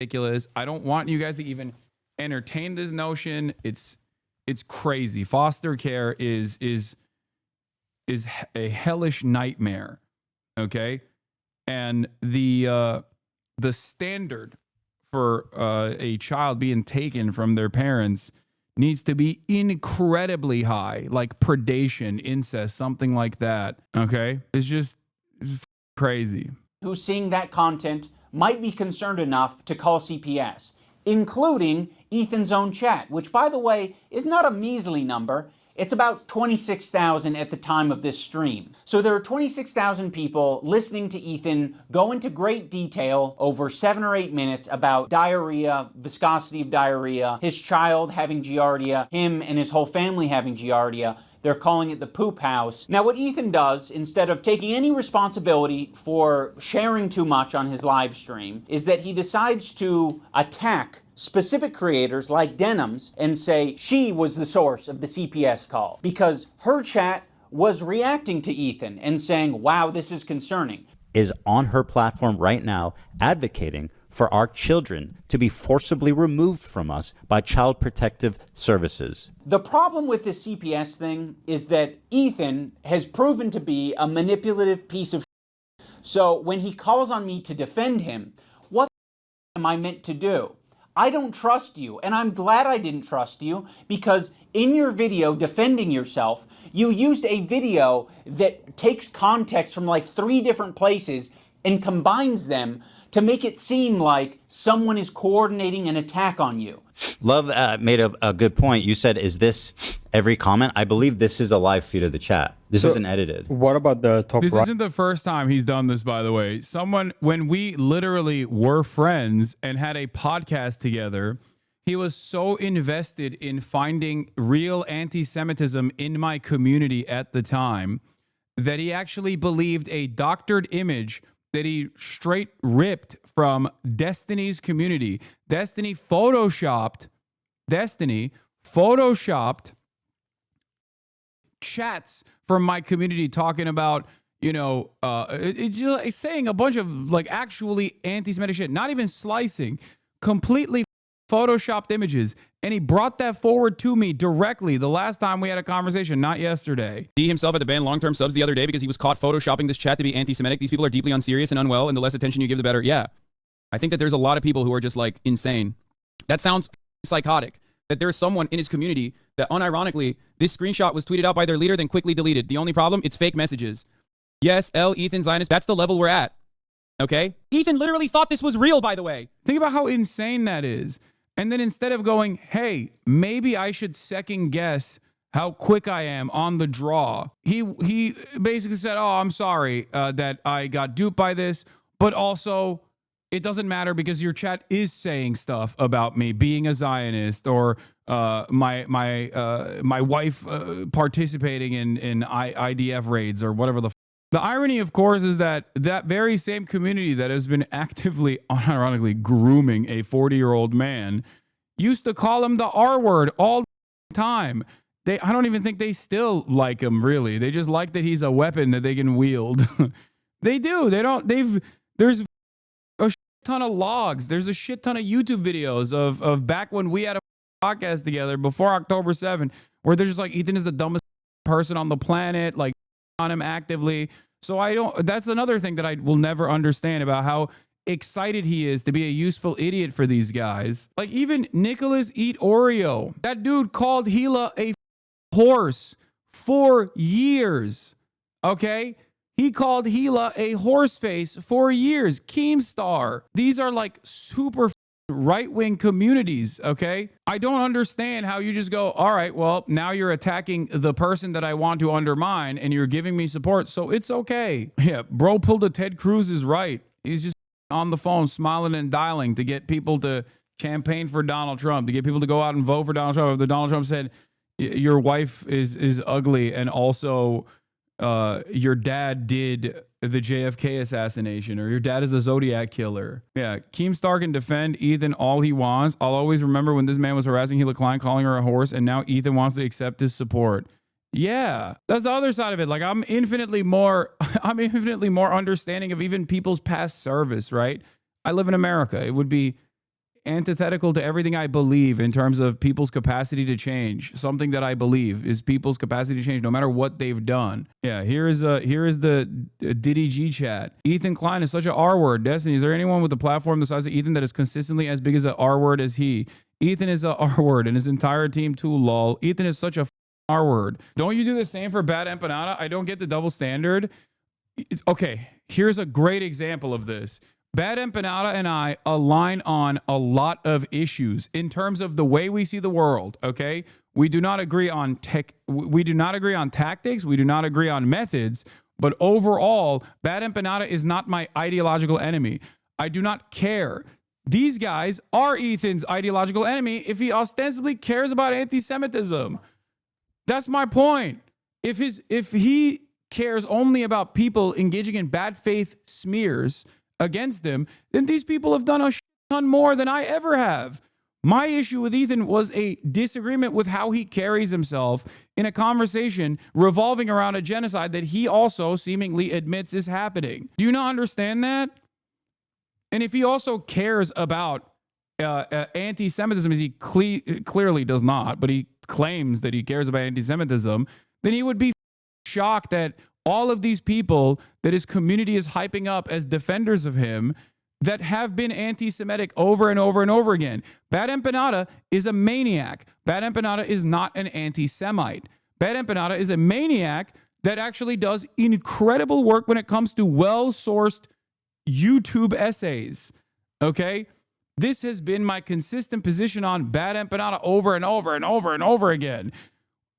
ridiculous. I don't want you guys to even entertain this notion. It's crazy. Foster care is a hellish nightmare. Okay, and the standard for a child being taken from their parents needs to be incredibly high, like predation, incest, something like that. Okay, it's crazy. Who's seeing that content might be concerned enough to call CPS, including Ethan's own chat, which, by the way, is not a measly number. It's about 26,000 at the time of this stream. So there are 26,000 people listening to Ethan go into great detail over 7 or 8 minutes about diarrhea, viscosity of diarrhea, his child having giardia, him and his whole family having giardia. They're calling it the poop house. Now, what Ethan does, instead of taking any responsibility for sharing too much on his live stream, is that he decides to attack specific creators like Denim's and say she was the source of the CPS call because her chat was reacting to Ethan and saying, wow, this is concerning. Is on her platform right now advocating for our children to be forcibly removed from us by Child Protective Services. The problem with this CPS thing is that Ethan has proven to be a manipulative piece of shit. So when he calls on me to defend him, what am I meant to do? I don't trust you, and I'm glad I didn't trust you, because in your video defending yourself, you used a video that takes context from like 3 different places and combines them to make it seem like someone is coordinating an attack on you. Love made a good point. You said, is this every comment? I believe this is a live feed of the chat. This isn't edited. What about the top This right? isn't the first time he's done this, by the way. When we literally were friends and had a podcast together, he was so invested in finding real anti-Semitism in my community at the time that he actually believed a doctored image that he straight ripped from Destiny's community. Destiny photoshopped chats from my community talking about, just saying a bunch of like actually anti-Semitic shit, not even slicing, completely photoshopped images. And he brought that forward to me directly the last time we had a conversation, not yesterday. He himself had to ban long-term subs the other day because he was caught photoshopping this chat to be anti-Semitic. These people are deeply unserious and unwell, and the less attention you give, the better. Yeah. I think that there's a lot of people who are just like insane. That sounds psychotic. That there's someone in his community that unironically, this screenshot was tweeted out by their leader, then quickly deleted. The only problem, it's fake messages. Yes, Ethan Zionist, that's the level we're at. Okay? Ethan literally thought this was real, by the way. Think about how insane that is. And then instead of going, hey, maybe I should second guess how quick I am on the draw, he basically said, oh, I'm sorry that I got duped by this, but also it doesn't matter because your chat is saying stuff about me being a Zionist or my wife participating in IDF raids or whatever the. The irony, of course, is that very same community that has been actively, unironically, grooming a 40-year-old man used to call him the R word all the time. I don't even think they still like him, really. They just like that he's a weapon that they can wield. They do. There's a shit ton of logs. There's a shit ton of YouTube videos of back when we had a podcast together before October 7th, where they're just like, Ethan is the dumbest person on the planet, like, on him actively. So that's another thing that I will never understand about how excited he is to be a useful idiot for these guys. Like even Nicholas Eat Oreo, that dude called Gila a horse for years. Okay? He called Gila a horse face for years. Keemstar. These are like super right-wing communities, okay? I don't understand how you just go, all right, well, now you're attacking the person that I want to undermine and you're giving me support, so it's okay. Yeah, bro pulled a Ted Cruz is right. He's just on the phone smiling and dialing to get people to campaign for Donald Trump, to get people to go out and vote for Donald Trump. If Donald Trump said, your wife is ugly and also your dad did the JFK assassination, or your dad is a Zodiac killer. Yeah, Keemstar can defend Ethan all he wants. I'll always remember when this man was harassing Hila Klein, calling her a horse, and now Ethan wants to accept his support. Yeah, that's the other side of it. Like, I'm infinitely more understanding of even people's past service, right? I live in America. It would be antithetical to everything I believe in terms of people's capacity to change. Something that I believe is people's capacity to change no matter what they've done. Yeah, here is the Diddy G chat. Ethan Klein is such an R word. Destiny, is there anyone with a platform the size of Ethan that is consistently as big as an R word as he? Ethan is a R word and his entire team too, lol. Ethan is such a R word. Don't you do the same for Bad Empanada? I don't get the double standard. Okay, here's a great example of this. Bad Empanada and I align on a lot of issues in terms of the way we see the world, okay? We do not agree on tactics, we do not agree on methods, but overall, Bad Empanada is not my ideological enemy. I do not care. These guys are Ethan's ideological enemy if he ostensibly cares about anti-Semitism. That's my point. If he cares only about people engaging in bad faith smears against him, then these people have done a ton more than I ever have. My issue with Ethan was a disagreement with how he carries himself in a conversation revolving around a genocide that he also seemingly admits is happening. Do you not understand that? And if he also cares about anti-Semitism, as he clearly does not, but he claims that he cares about anti-Semitism, then he would be shocked that all of these people that his community is hyping up as defenders of him that have been anti-Semitic over and over and over again. Bad Empanada is a maniac. Bad Empanada is not an anti-Semite. Bad Empanada is a maniac that actually does incredible work when it comes to well-sourced YouTube essays. Okay? This has been my consistent position on Bad Empanada over and over and over and over again.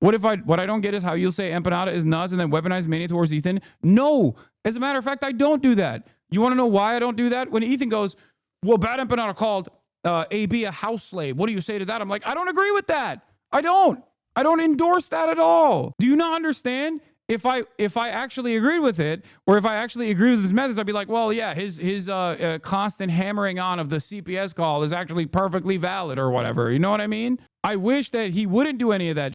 What I don't get is how you'll say Empanada is nuts and then weaponize mania towards Ethan. No, as a matter of fact, I don't do that. You want to know why I don't do that? When Ethan goes, well, Bad Empanada called AB a house slave. What do you say to that? I'm like, I don't agree with that. I don't endorse that at all. Do you not understand? If I actually agreed with it, or if I actually agree with his methods, I'd be like, well, yeah, his constant hammering on of the CPS call is actually perfectly valid or whatever. You know what I mean? I wish that he wouldn't do any of that.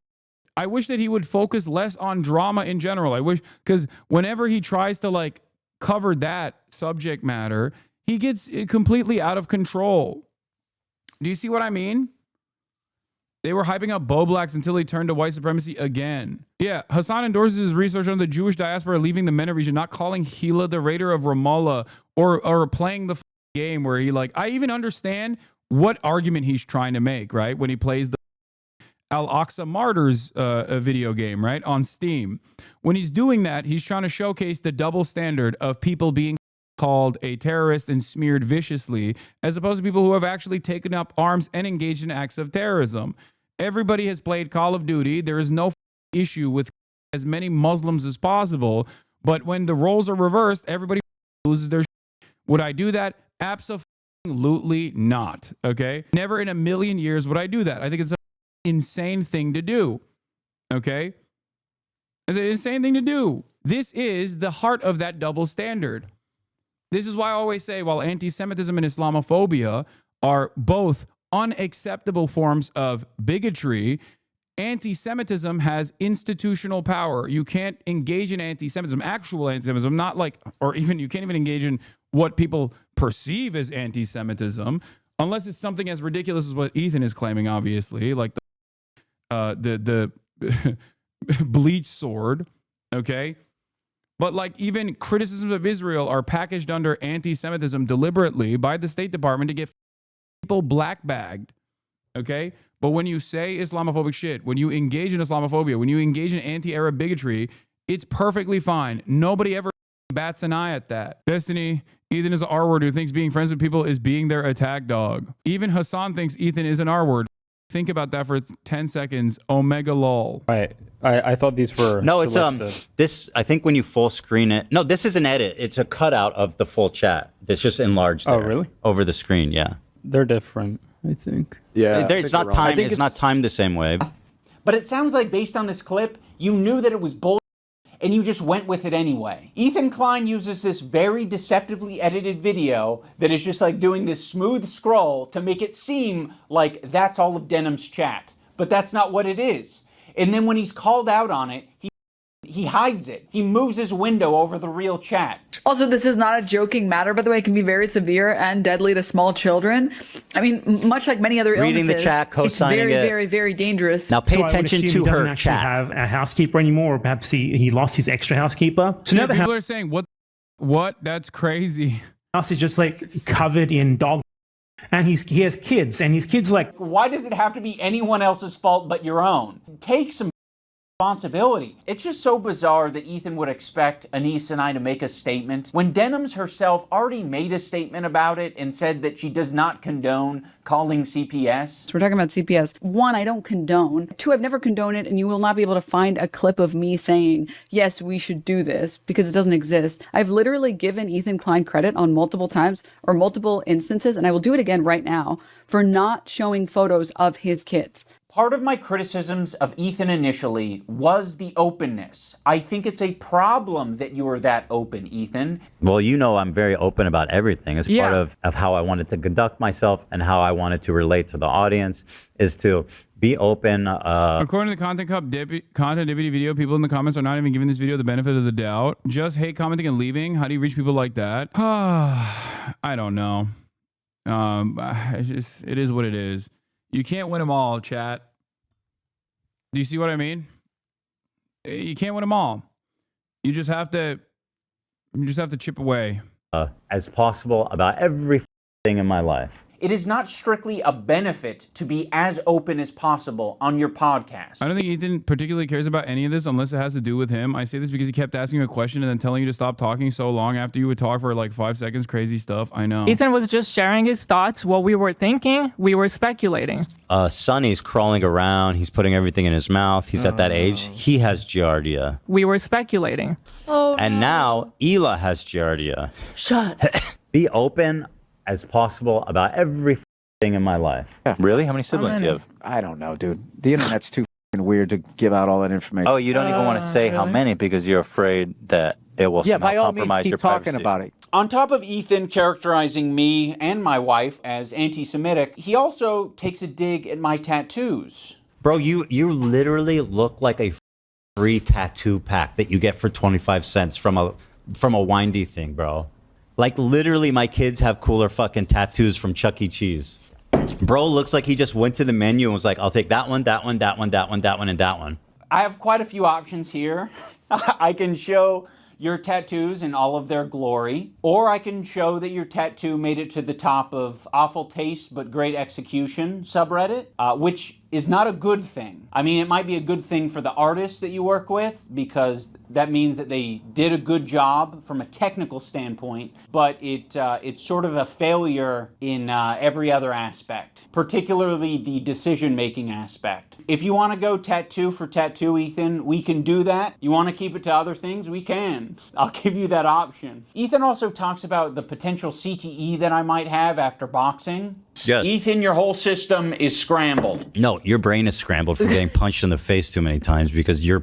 I wish that he would focus less on drama in general. I wish, because whenever he tries to like cover that subject matter, he gets completely out of control. Do you see what I mean? They were hyping up Bo Blacks until he turned to white supremacy again. Yeah, Hasan endorses his research on the Jewish diaspora leaving the MENA region, not calling Hila the raider of Ramallah or playing the game where he like, I even understand what argument he's trying to make, right? When he plays the Al-Aqsa Martyrs video game, right, on Steam. When he's doing that, he's trying to showcase the double standard of people being called a terrorist and smeared viciously, as opposed to people who have actually taken up arms and engaged in acts of terrorism. Everybody has played Call of Duty. There is no issue with as many Muslims as possible, but when the roles are reversed, everybody loses their shit. Would I do that? Absolutely not, okay? Never in a million years would I do that. I think it's an insane thing to do, okay? It's an insane thing to do. This is the heart of that double standard. This is why I always say, while anti-Semitism and Islamophobia are both unacceptable forms of bigotry, anti-Semitism has institutional power. You can't engage in anti-Semitism, actual anti-Semitism, not like, or even you can't even engage in what people perceive as anti-Semitism, unless it's something as ridiculous as what Ethan is claiming, obviously, like the bleach sword, okay? But like even criticisms of Israel are packaged under anti-Semitism deliberately by the State Department to get people black-bagged, okay? But when you say Islamophobic shit, when you engage in Islamophobia, when you engage in anti-Arab bigotry, it's perfectly fine. Nobody ever bats an eye at that. Destiny, Ethan is an R-word who thinks being friends with people is being their attack dog. Even Hasan thinks Ethan is an R-word. Think about that for 10 seconds. Omega lol. Right. I thought these were No, it's selected. this, I think when you full screen it. No, this is an edit. It's a cutout of the full chat. It's just enlarged Oh, there, really? over the screen, yeah. They're different, I think. Yeah. It's not timed. It's not timed the same way. But it sounds like based on this clip, you knew that it was bull and you just went with it anyway. Ethan Klein uses this very deceptively edited video that is just like doing this smooth scroll to make it seem like that's all of Denham's chat. But that's not what it is. And then when he's called out on it, he hides it. He moves his window over the real chat. Also, this is not a joking matter, by the way. It can be very severe and deadly to small children. I mean, much like many other illnesses. Reading the chat, co-signing it's very, it. very, very dangerous. Now pay So I would attention assume to he doesn't her actually chat. have a housekeeper anymore, or perhaps he lost his extra housekeeper. So now the people are saying, what? That's crazy. house is just like covered in dog. And he has kids, and his kids like. Why does it have to be anyone else's fault but your own? Take some responsibility. It's just so bizarre that Ethan would expect Anise and I to make a statement when Denham's herself already made a statement about it and said that she does not condone calling CPS. So we're talking about CPS. 1, I don't condone. 2, I've never condoned it, and you will not be able to find a clip of me saying, yes, we should do this, because it doesn't exist. I've literally given Ethan Klein credit on multiple times or multiple instances, and I will do it again right now, for not showing photos of his kids. Part of my criticisms of Ethan initially was the openness. I think it's a problem that you are that open, Ethan. Well, you know I'm very open about everything. It's Yeah. part of how I wanted to conduct myself and how I wanted to relate to the audience is to be open. According to the Content Deputy video, people in the comments are not even giving this video the benefit of the doubt. Just hate commenting and leaving. How do you reach people like that? I don't know. It is what it is. You can't win them all, chat. Do you see what I mean? You can't win them all. You just have to chip away. As possible about everything in my life. It is not strictly a benefit to be as open as possible on your podcast. I don't think Ethan particularly cares about any of this unless it has to do with him. I say this because he kept asking a question and then telling you to stop talking so long after you would talk for like 5 seconds. Crazy stuff. I know. Ethan was just sharing his thoughts. What we were thinking, we were speculating. Sonny's crawling around. He's putting everything in his mouth. He's at that age. He has giardia. We were speculating. Oh, and now Ela has giardia. Shut. Be open as possible about everything in my life. Yeah, really? How many siblings do you have? I don't know, dude. The internet's too weird to give out all that information. Oh, you don't even want to say how many because you're afraid that it will Yeah, somehow by all means, compromise keep your talking privacy. about it. On top of Ethan characterizing me and my wife as anti-Semitic, he also takes a dig at my tattoos. Bro, you literally look like a free tattoo pack that you get for 25 cents from a windy thing, bro. Like literally my kids have cooler fucking tattoos from Chuck E. Cheese. Bro looks like he just went to the menu and was like, I'll take that one, that one, that one, that one, that one, and that one. I have quite a few options here. I can show your tattoos in all of their glory, or I can show that your tattoo made it to the top of awful taste but great execution subreddit, which is not a good thing. I mean, it might be a good thing for the artists that you work with because that means that they did a good job from a technical standpoint, but it's sort of a failure in every other aspect, particularly the decision-making aspect. If you want to go tattoo for tattoo, Ethan, we can do that. You want to keep it to other things? We can. I'll give you that option. Ethan also talks about the potential CTE that I might have after boxing. Yes. Ethan, your whole system is scrambled. No, your brain is scrambled from getting punched in the face too many times because you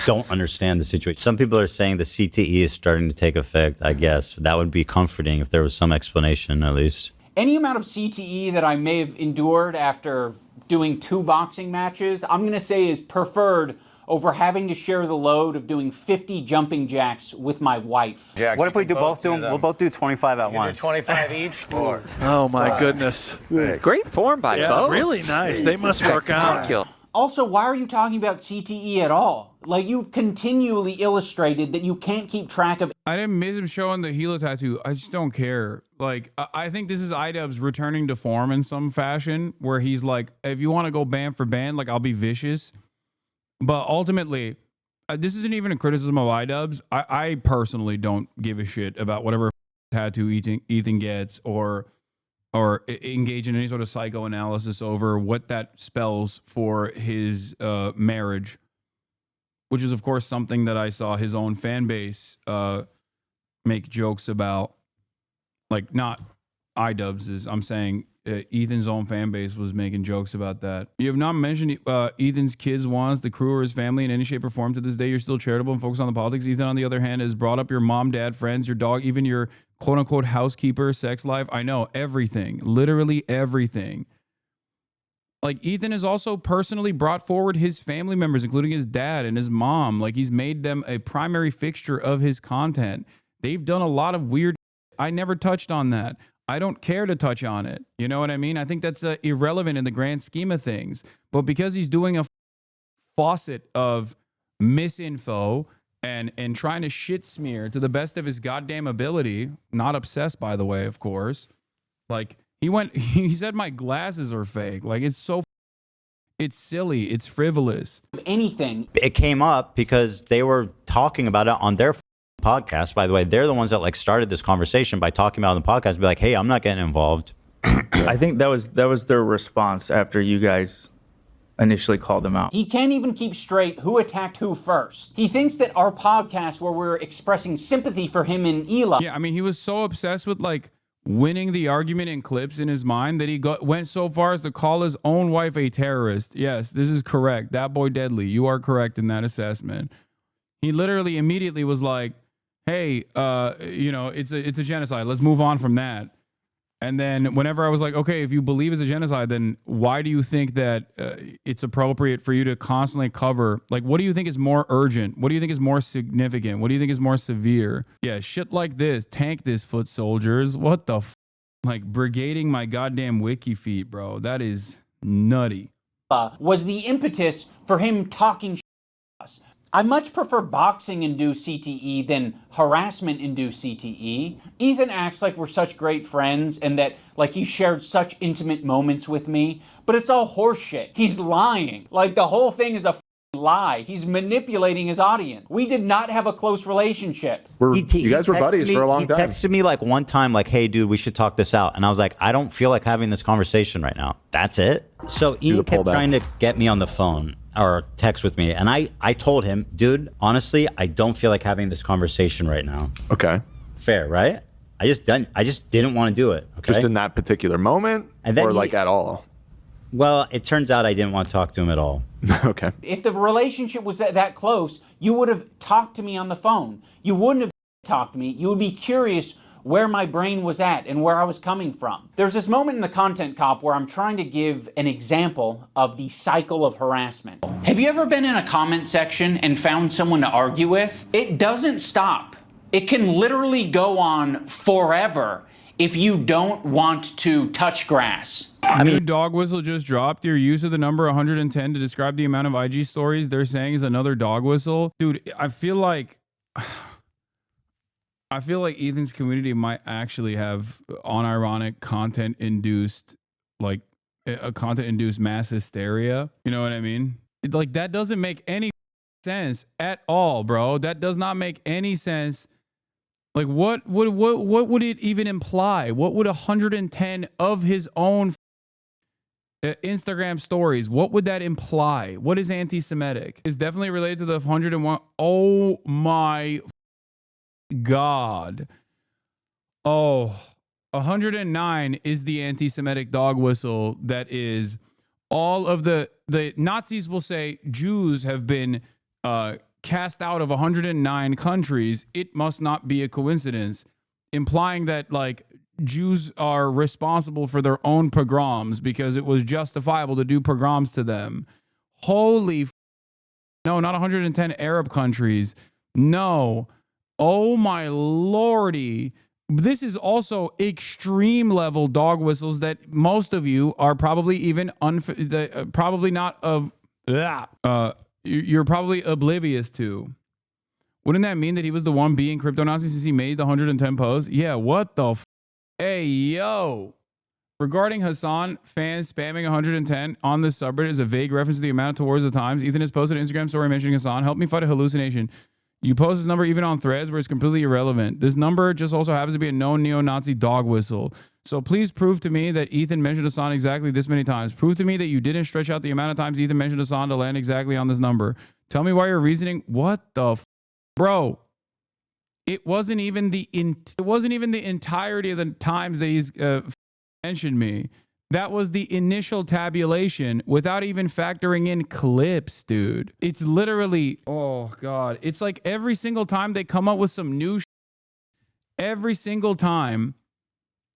don't understand the situation. Some people are saying the CTE is starting to take effect, I guess. That would be comforting if there was some explanation at least. Any amount of CTE that I may have endured after doing 2 boxing matches, I'm going to say is preferred over having to share the load of doing 50 jumping jacks with my wife. Yeah, what if we we'll both do 25 at once? 25 each? Or Oh my goodness. Great form by both. Really nice. They must work out. Also, why are you talking about CTE at all? Like, you've continually illustrated that you can't keep track of. I didn't miss him showing the Hilo tattoo. I just don't care. Like, I think this is Idubbbz returning to form in some fashion where he's like, if you want to go band for band, like, I'll be vicious. But ultimately, this isn't even a criticism of Idubbbz. I personally don't give a shit about whatever tattoo Ethan gets or engage in any sort of psychoanalysis over what that spells for his marriage, which is, of course, something that I saw his own fan base make jokes about. Like, not Idubbbz's. I'm saying Ethan's own fan base was making jokes about that. You have not mentioned Ethan's kids once, the crew, or his family in any shape or form. To this day, you're still charitable and focused on the politics. Ethan, on the other hand, has brought up your mom, dad, friends, your dog, even your quote-unquote housekeeper, sex life. I know, everything. Literally everything. Like, Ethan has also personally brought forward his family members, including his dad and his mom. Like, he's made them a primary fixture of his content. They've done a lot of weird. I never touched on that. I don't care to touch on it. You know what I mean? I think that's irrelevant in the grand scheme of things. But because he's doing a faucet of misinfo and trying to shit smear to the best of his goddamn ability, not obsessed, by the way, of course. Like, he said my glasses are fake. Like, it's silly. It's frivolous. Anything. It came up because they were talking about it on their podcast. By the way, they're the ones that like started this conversation by talking about it on the podcast. Be like, hey, I'm not getting involved. I think that was their response after you guys initially called them out. He can't even keep straight who attacked who first. He thinks that our podcast, where we're expressing sympathy for him and Eli. Yeah, I mean, he was so obsessed with like winning the argument in clips in his mind that he went so far as to call his own wife a terrorist. Yes, this is correct. That boy deadly. You are correct in that assessment. He literally immediately was like, hey, you know, it's a genocide. Let's move on from that. And then whenever I was like, okay, if you believe it's a genocide, then why do you think that it's appropriate for you to constantly cover? Like, what do you think is more urgent? What do you think is more significant? What do you think is more severe? Yeah, shit like this. Tank this, foot soldiers. What the f? Like, brigading my goddamn wiki feet, bro. That is nutty. Was the impetus for him talking to us. I much prefer boxing-induced CTE than harassment-induced CTE. Ethan acts like we're such great friends and that like he shared such intimate moments with me, but it's all horseshit. He's lying. Like the whole thing is a lie. He's manipulating his audience. We did not have a close relationship. You guys were buddies for a long time. He texted me like one time like, hey dude, we should talk this out. And I was like, I don't feel like having this conversation right now. That's it. So Ian kept trying to get me on the phone or text with me. And I told him, dude, honestly, I don't feel like having this conversation right now. Okay. Fair, right? I just didn't want to do it. Okay? Just in that particular moment, and then like at all? Well, it turns out I didn't want to talk to him at all. Okay. If the relationship was that close, you would have talked to me on the phone. You wouldn't have talked to me. You would be curious where my brain was at and where I was coming from. There's this moment in the Content Cop where I'm trying to give an example of the cycle of harassment. Have you ever been in a comment section and found someone to argue with? It doesn't stop. It can literally go on forever if you don't want to touch grass. New dog whistle just dropped. Your use of the number 110 to describe the amount of IG stories they're saying is another dog whistle. Dude, I feel like Ethan's community might actually have unironic content-induced, like a content-induced mass hysteria. You know what I mean? Like that doesn't make any sense at all, bro. That does not make any sense. Like what would it even imply? What would 110 of his own Instagram stories, what would that imply? What is anti-Semitic? It's definitely related to the 101. Oh my God. Oh, 109 is the anti-Semitic dog whistle that is all of the Nazis will say Jews have been cast out of 109 countries. It must not be a coincidence, implying that like Jews are responsible for their own pogroms because it was justifiable to do pogroms to them. Holy no, not 110 Arab countries. No. Oh my lordy. This is also extreme level dog whistles that most of you are probably even probably not of you're probably oblivious to. Wouldn't that mean that he was the one being crypto Nazi since he made the 110 posts? Yeah, what the Hey, yo, Regarding Hasan, fans spamming 110 on this subreddit is a vague reference to the amount towards the times. Ethan has posted an Instagram story mentioning Hasan. Help me fight a hallucination. You post this number even on threads where it's completely irrelevant. This number just also happens to be a known neo-Nazi dog whistle. So please prove to me that Ethan mentioned Hasan exactly this many times. Prove to me that you didn't stretch out the amount of times Ethan mentioned Hasan to land exactly on this number. Tell me why you're reasoning. What the bro? It wasn't even the entirety of the times that he's mentioned me. That was the initial tabulation without even factoring in clips, dude. It's literally, oh God. It's like every single time they come up with some new every single time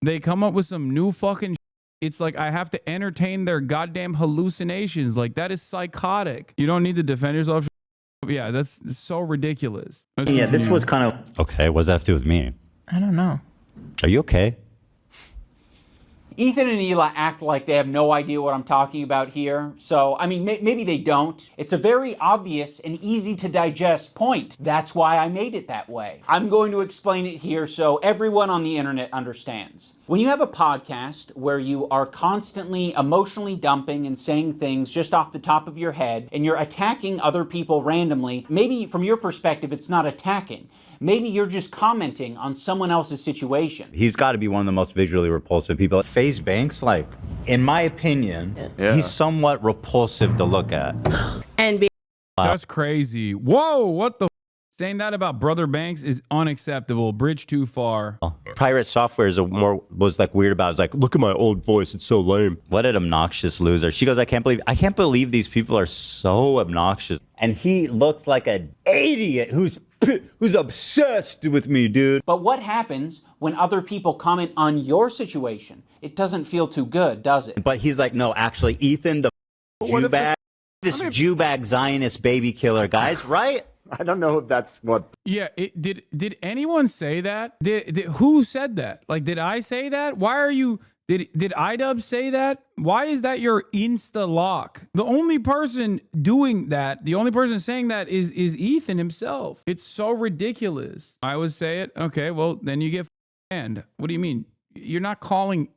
they come up with some new fucking it's like I have to entertain their goddamn hallucinations. Like, that is psychotic. You don't need to defend yourself. Yeah, that's so ridiculous. Yeah, this was kind of... Okay, what does that have to do with me? I don't know. Are you okay? Ethan and Hila act like they have no idea what I'm talking about here. So, I mean, maybe they don't. It's a very obvious and easy to digest point. That's why I made it that way. I'm going to explain it here so everyone on the internet understands. When you have a podcast where you are constantly emotionally dumping and saying things just off the top of your head, and you're attacking other people randomly, maybe from your perspective it's not attacking. Maybe you're just commenting on someone else's situation. He's got to be one of the most visually repulsive people. FaZe Banks, like, in my opinion, he's somewhat repulsive to look at. And that's crazy. Whoa, what the saying that about Brother Banks is unacceptable. Bridge too far. Pirate Software is was like weird about it. It's like, look at my old voice, it's so lame. What an obnoxious loser. She goes, I can't believe these people are so obnoxious. And he looks like an idiot who's obsessed with me, dude. But what happens when other people comment on your situation? It doesn't feel too good, does it? But he's like, no, actually, Ethan, the Jew bag, this Jew bag Zionist baby killer, guys, right? I don't know if that's what. Yeah, did anyone say that? Who said that? Like, did I say that? Why are you? Did Idubbbz say that? Why is that your insta lock? The only person doing that, the only person saying that is Ethan himself. It's so ridiculous. I would say it. Okay, well then you get banned. What do you mean? You're not calling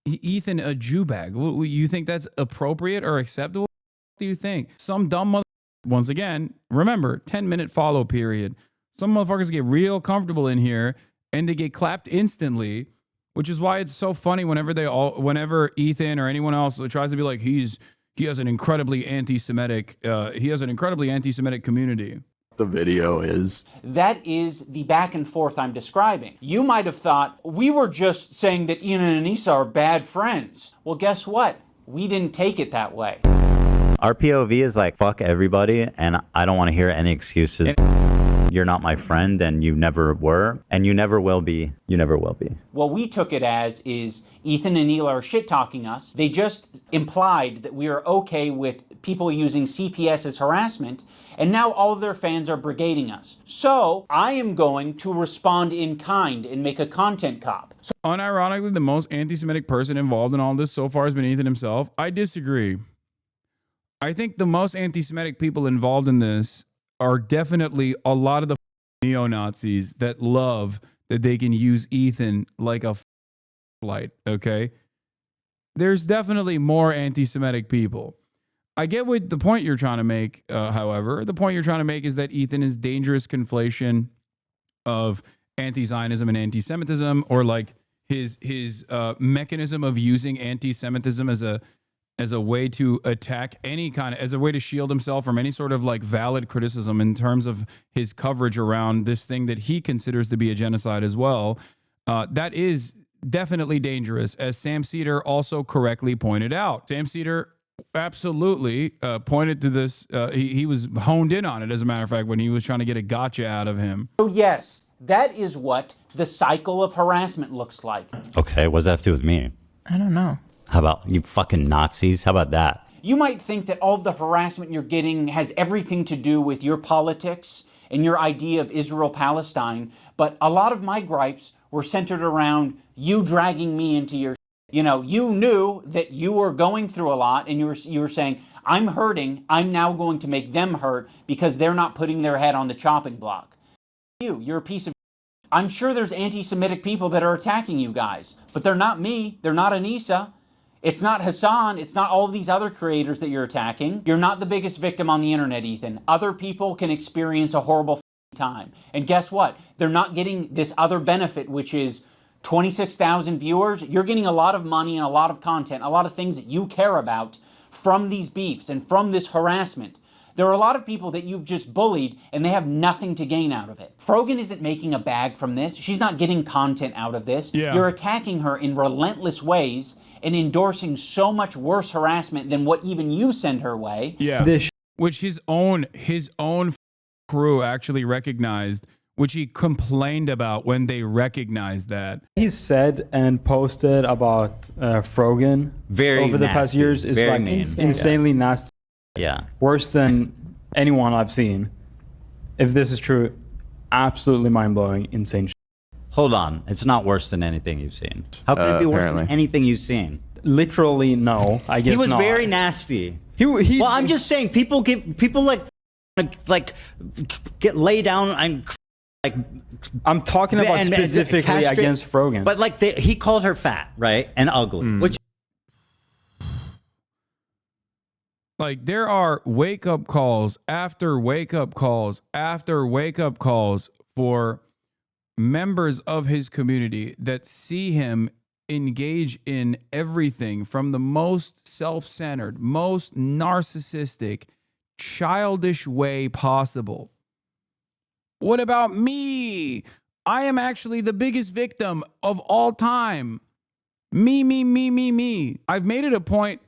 Ethan a Jew bag. You think that's appropriate or acceptable? What do you think? Some dumb mother. Once again, remember 10-minute follow period. Some motherfuckers get real comfortable in here and they get clapped instantly. Which is why it's so funny whenever Ethan or anyone else tries to be like, he has an incredibly anti-Semitic community. The video is. That is the back and forth I'm describing. You might have thought we were just saying that Ian and Anissa are bad friends. Well, guess what? We didn't take it that way. Our POV is like, fuck everybody, and I don't want to hear any excuses. You're not my friend, and you never were, and you never will be. You never will be. What we took it as is Ethan and Neil are shit-talking us. They just implied that we are okay with people using CPS as harassment, and now all of their fans are brigading us. So I am going to respond in kind and make a content cop. So unironically, the most anti-Semitic person involved in all this so far has been Ethan himself. I disagree. I think the most anti-Semitic people involved in this are definitely a lot of the neo-Nazis that love that they can use Ethan like a light, okay? There's definitely more anti-Semitic people. I get what the point you're trying to make, however. The point you're trying to make is that Ethan is dangerous conflation of anti-Zionism and anti-Semitism, or like his mechanism of using anti-Semitism as a way to attack as a way to shield himself from any sort of like valid criticism in terms of his coverage around this thing that he considers to be a genocide as well. That is definitely dangerous, as Sam Cedar also correctly pointed out. Sam Cedar absolutely pointed to this. He was honed in on it, as a matter of fact, when he was trying to get a gotcha out of him. So yes, that is what the cycle of harassment looks like. Okay, what does that have to do with me? I don't know. How about you fucking Nazis? How about that? You might think that all of the harassment you're getting has everything to do with your politics and your idea of Israel-Palestine, but a lot of my gripes were centered around you dragging me into your... You know, you knew that you were going through a lot, and you were saying, I'm hurting, I'm now going to make them hurt because they're not putting their head on the chopping block. You're a piece of... I'm sure there's anti-Semitic people that are attacking you guys, but they're not me. They're not Anissa. It's not Hassan. It's not all of these other creators that you're attacking. You're not the biggest victim on the internet, Ethan. Other people can experience a horrible time. And guess what? They're not getting this other benefit, which is 26,000 viewers. You're getting a lot of money and a lot of content, a lot of things that you care about from these beefs and from this harassment. There are a lot of people that you've just bullied and they have nothing to gain out of it. Frogan isn't making a bag from this. She's not getting content out of this. Yeah. You're attacking her in relentless ways and endorsing so much worse harassment than what even you send her way. Yeah. Which his own crew actually recognized, which he complained about when they recognized that. He said and posted about Frogan over the past nasty, years is very like mean. insanely nasty. Yeah. Worse than anyone I've seen. If this is true, absolutely mind-blowing, insane shit. Hold on. It's not worse than anything you've seen. How can it be worse than anything you've seen? Literally, no. I guess He was not. very nasty. Well, I'm just saying, people get lay down and like. I'm talking about and specifically castrate- against Frogan. But like he called her fat, right, and ugly, which. Like, there are wake-up calls after wake-up calls after wake-up calls for members of his community that see him engage in everything from the most self-centered, most narcissistic, childish way possible. What about me? I am actually the biggest victim of all time. Me. I've made it a point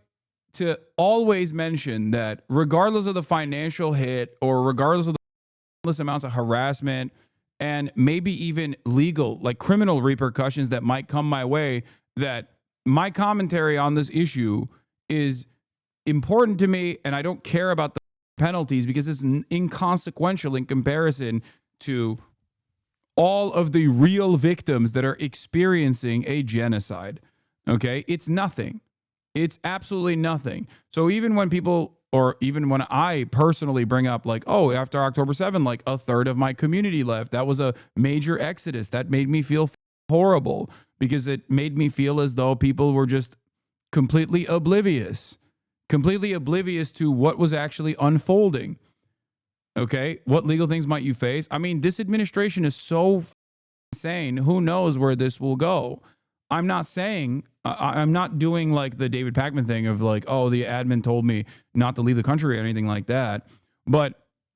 to always mention that regardless of the financial hit or regardless of the endless amounts of harassment and maybe even legal, like criminal repercussions that might come my way, that my commentary on this issue is important to me, and I don't care about the penalties because it's inconsequential in comparison to all of the real victims that are experiencing a genocide. Okay? It's nothing. It's absolutely nothing. So even when people, or even when I personally bring up like, oh, after October 7, like a third of my community left, that was a major exodus. That made me feel horrible because it made me feel as though people were just completely oblivious to what was actually unfolding. Okay. What legal things might you face? I mean, this administration is so insane. Who knows where this will go? I'm not saying, I'm not doing like the David Pakman thing of like, oh, the admin told me not to leave the country or anything like that. But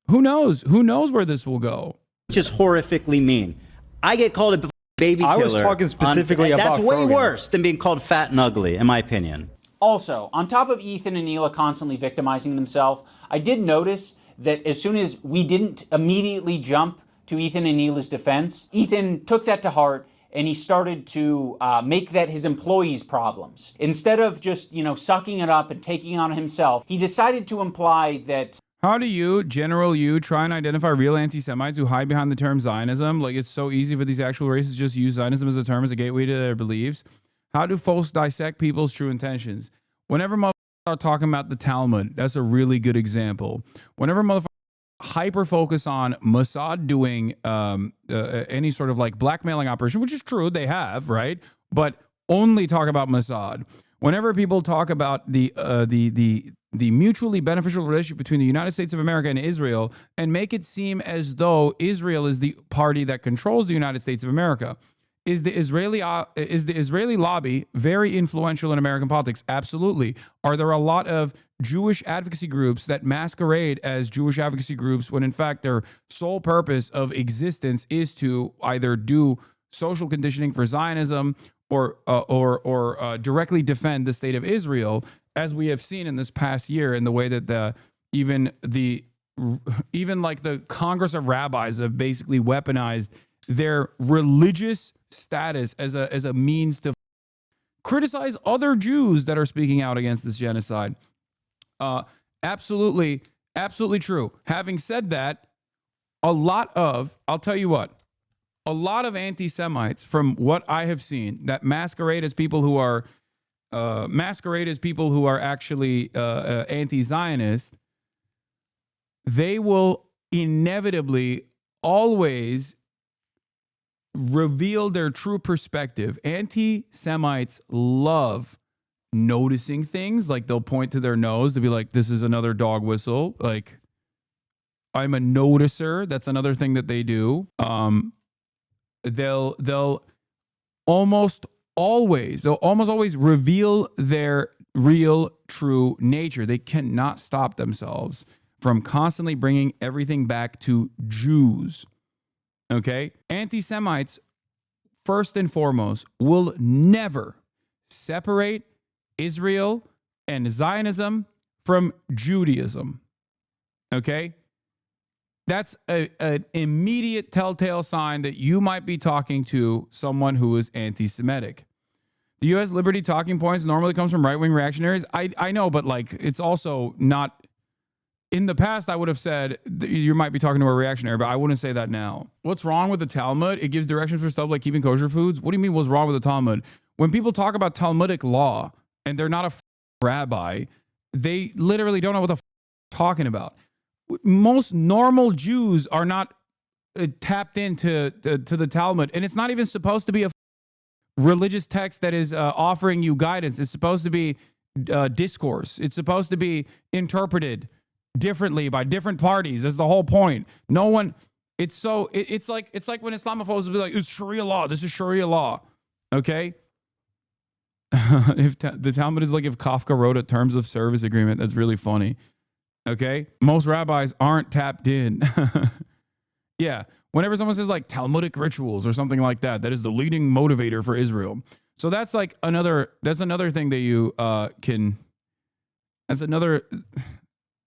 who knows? Who knows where this will go? Just horrifically mean. I get called a baby killer. I was talking specifically about That's way Frogan. worse than being called fat and ugly, in my opinion. Also, on top of Ethan and Neela constantly victimizing themselves, I did notice that as soon as we didn't immediately jump to Ethan and Neela's defense, Ethan took that to heart and he started to make that his employees' problems. Instead of just, sucking it up and taking it on himself, he decided to imply that... How do you, General you, try and identify real anti-Semites who hide behind the term Zionism? Like, it's so easy for these actual races to just use Zionism as a term, as a gateway to their beliefs. How do folks dissect people's true intentions? Whenever motherfuckers are talking about the Talmud, that's a really good example. Whenever motherfuckers hyper focus on Mossad doing any sort of like blackmailing operation, which is true, they have, right? But only talk about Mossad. Whenever people talk about the mutually beneficial relationship between the United States of America and Israel and make it seem as though Israel is the party that controls the United States of America. Is the Israeli lobby very influential in American politics? Absolutely. Are there a lot of Jewish advocacy groups that masquerade as Jewish advocacy groups when in fact their sole purpose of existence is to either do social conditioning for Zionism or directly defend the state of Israel, as we have seen in this past year in the way that even like the Congress of Rabbis have basically weaponized their religious status as a means to criticize other Jews that are speaking out against this genocide. Absolutely true. Having said that, I'll tell you what, a lot of anti-Semites, from what I have seen, that masquerade as people who are actually anti-Zionist, they will inevitably always reveal their true perspective. Anti-Semites love noticing things. Like they'll point to their nose to be like, this is another dog whistle. Like, I'm a noticer. That's another thing that they do. They'll almost always reveal their real true nature. They cannot stop themselves from constantly bringing everything back to Jews. Okay? Anti-Semites, first and foremost, will never separate Israel and Zionism from Judaism. Okay? That's an immediate telltale sign that you might be talking to someone who is anti-Semitic. The U.S. liberty talking points normally comes from right-wing reactionaries. I know, but like it's also not. In the past, I would have said you might be talking to a reactionary, but I wouldn't say that now. What's wrong with the Talmud? It gives directions for stuff like keeping kosher foods. What do you mean what's wrong with the Talmud? When people talk about Talmudic law and they're not a rabbi, they literally don't know what the talking about. Most normal Jews are not tapped into to the Talmud, and it's not even supposed to be a religious text that is offering you guidance. It's supposed to be discourse. It's supposed to be interpreted differently by different parties. That's the whole point. No one. It's like when Islamophobes will be like, "It's Sharia law. This is Sharia law." Okay. If the Talmud is like if Kafka wrote a terms of service agreement, that's really funny. Okay. Most rabbis aren't tapped in. Yeah. Whenever someone says like Talmudic rituals or something like that, that is the leading motivator for Israel. So that's like another thing that you that's another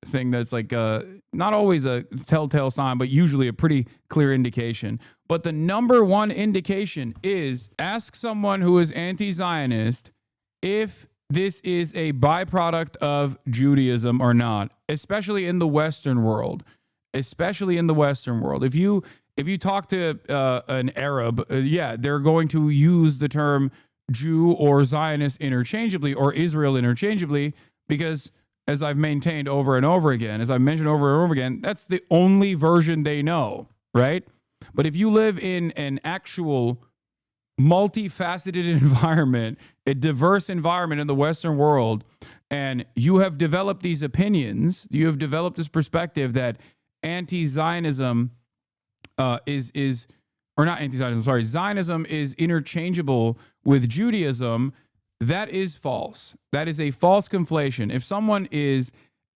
thing that's like not always a telltale sign, but usually a pretty clear indication. But the number one indication is ask someone who is anti-Zionist if this is a byproduct of Judaism or not, especially in the Western world. Especially in the Western world. If you talk to an Arab, they're going to use the term Jew or Zionist interchangeably or Israel interchangeably because, as I've maintained over and over again, as I've mentioned over and over again, that's the only version they know, right? But if you live in an actual multifaceted environment, a diverse environment in the Western world, and you have developed these opinions, you have developed this perspective that anti-Zionism Zionism is interchangeable with Judaism, that is false. That is a false conflation. If someone is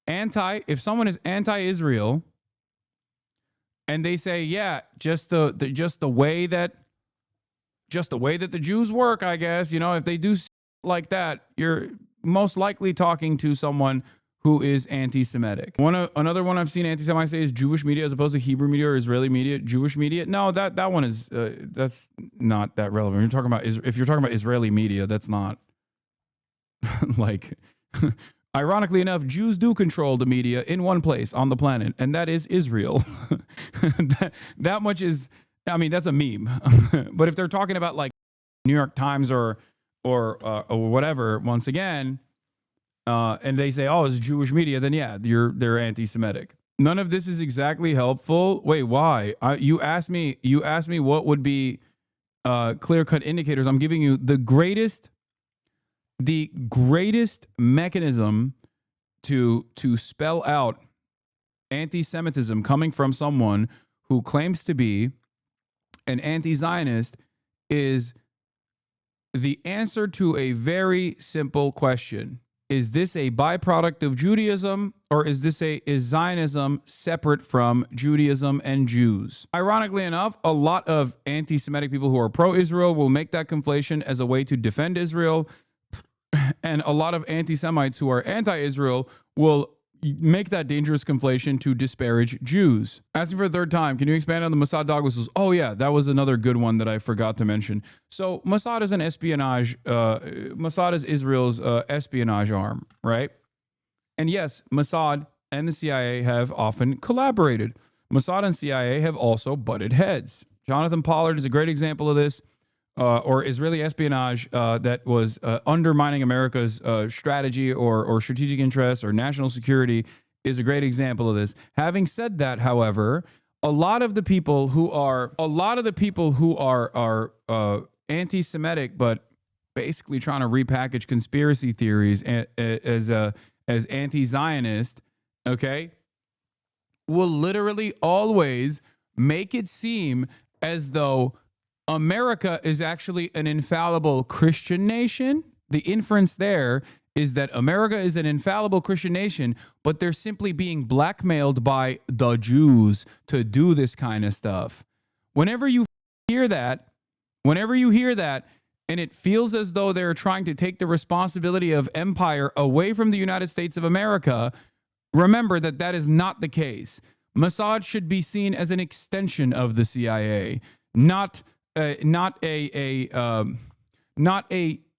anti-Israel and they say, yeah, just the way that the Jews work, I guess, if they do like that, you're most likely talking to someone who is anti-Semitic. Another one I've seen anti-Semites say is Jewish media as opposed to Hebrew media or Israeli media. Jewish media, no, that one is that's not that relevant. If you're talking about Israeli media, that's not like. Ironically enough, Jews do control the media in one place on the planet, and that is Israel. that much is, I mean, that's a meme. But if they're talking about like New York Times or whatever, once again. And they say, "Oh, it's Jewish media," then yeah, they're anti-Semitic. None of this is exactly helpful. Wait, why? You asked me what would be clear-cut indicators. I'm giving you the greatest mechanism to spell out anti-Semitism coming from someone who claims to be an anti-Zionist is the answer to a very simple question. Is this a byproduct of Judaism, or is Zionism separate from Judaism and Jews? Ironically enough, a lot of anti-Semitic people who are pro-Israel will make that conflation as a way to defend Israel, and a lot of anti-Semites who are anti-Israel will make that dangerous conflation to disparage Jews. Asking for a third time, can you expand on the Mossad dog whistles? Oh yeah, that was another good one that I forgot to mention. So Mossad is Mossad is Israel's espionage arm, right? And yes, Mossad and the CIA have often collaborated. Mossad and CIA have also butted heads. Jonathan Pollard is a great example of this, or Israeli espionage that was undermining America's strategy or strategic interests or national security is a great example of this. Having said that, however, a lot of the people who are anti-Semitic, but basically trying to repackage conspiracy theories as anti-Zionist, okay, will literally always make it seem as though America is actually an infallible Christian nation. The inference there is that America is an infallible Christian nation, but they're simply being blackmailed by the Jews to do this kind of stuff. Whenever you hear that, and it feels as though they're trying to take the responsibility of empire away from the United States of America, remember that that is not the case. Mossad should be seen as an extension of the CIA, not a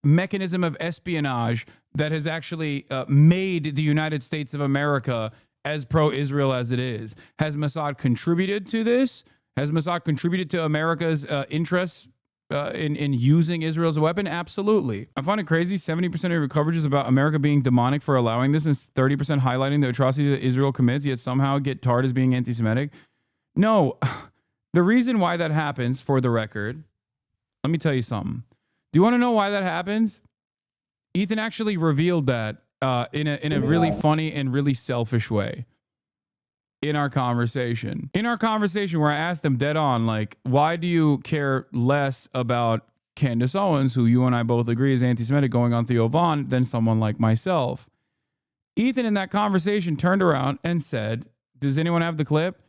mechanism of espionage that has actually made the United States of America as pro-Israel as it is. Has Mossad contributed to this? Has Mossad contributed to America's interests in using Israel as a weapon? Absolutely. I find it crazy. 70% of your coverage is about America being demonic for allowing this, and 30% highlighting the atrocity that Israel commits, yet somehow get tarred as being anti-Semitic. No, the reason why that happens, for the record, let me tell you something. Do you want to know why that happens? Ethan actually revealed that in a really funny and really selfish way in our conversation. In our conversation where I asked him dead on, like, why do you care less about Candace Owens, who you and I both agree is anti-Semitic, going on Theo Von than someone like myself? Ethan in that conversation turned around and said, does anyone have the clip?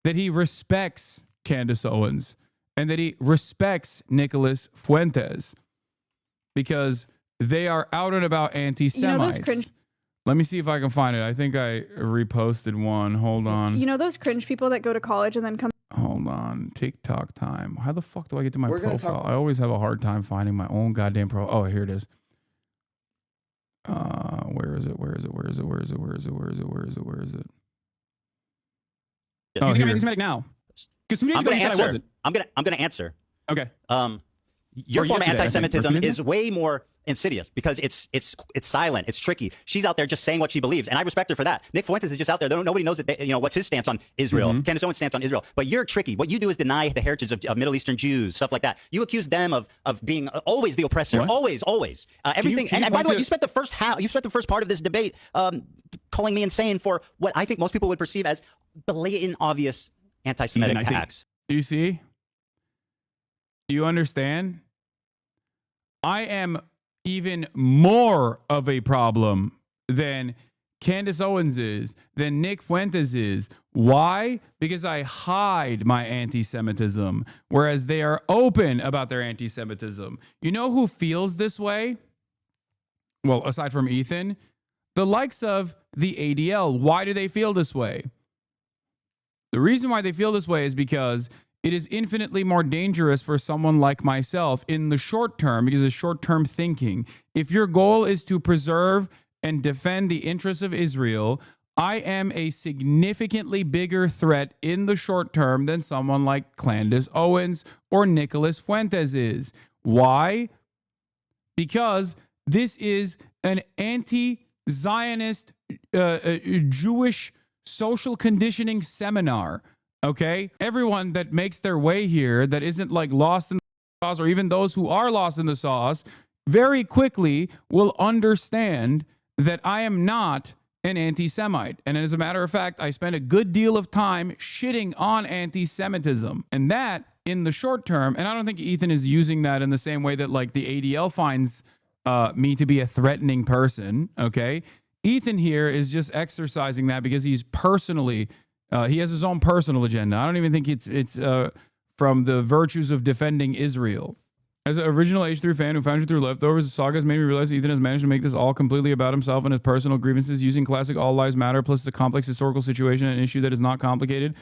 That he respects Candace Owens and that he respects Nicholas Fuentes because they are out and about anti-Semites. Let me see if I can find it. I think I reposted one. Hold on. You know those cringe people that go to college and then come. Hold on. TikTok time. How the fuck do I get to my profile? I always have a hard time finding my own goddamn profile. Oh, here it is. Where is it? Oh, here. Anti-Semitic now. Because 2 days ago you said I wasn't. I'm gonna answer. Okay. Your form of anti-Semitism is way more insidious because it's silent, it's tricky. She's out there just saying what she believes, and I respect her for that. Nick Fuentes is just out there. Nobody knows that what's his stance on Israel. Candace Owens' stance on Israel. But you're tricky. What you do is deny the heritage of Middle Eastern Jews, stuff like that. You accuse them of being always the oppressor, what? always everything. And by the way, you spent the first part of this debate calling me insane for what I think most people would perceive as blatant, obvious anti-Semitic attacks. You see? You understand? I am even more of a problem than Candace Owens is, than Nick Fuentes is. Why? Because I hide my anti-Semitism, whereas they are open about their anti-Semitism. You know who feels this way? Well, aside from Ethan, the likes of the ADL. Why do they feel this way? The reason why they feel this way is because it is infinitely more dangerous for someone like myself in the short term because of short-term thinking. If your goal is to preserve and defend the interests of Israel, I am a significantly bigger threat in the short term than someone like Candace Owens or Nicholas Fuentes is. Why? Because this is an anti-Zionist Jewish social conditioning seminar. Okay, everyone that makes their way here that isn't like lost in the sauce, or even those who are lost in the sauce, very quickly will understand that I am not an anti-Semite. And as a matter of fact, I spent a good deal of time shitting on anti-Semitism. And that in the short term, and I don't think Ethan is using that in the same way that like the ADL finds me to be a threatening person. Okay, Ethan here is just exercising that because he's personally he has his own personal agenda. I don't even think it's from the virtues of defending Israel. As an original H3 fan who found you through Leftovers, the saga has made me realize Ethan has managed to make this all completely about himself and his personal grievances using classic all lives matter plus a complex historical situation, an issue that is not complicated.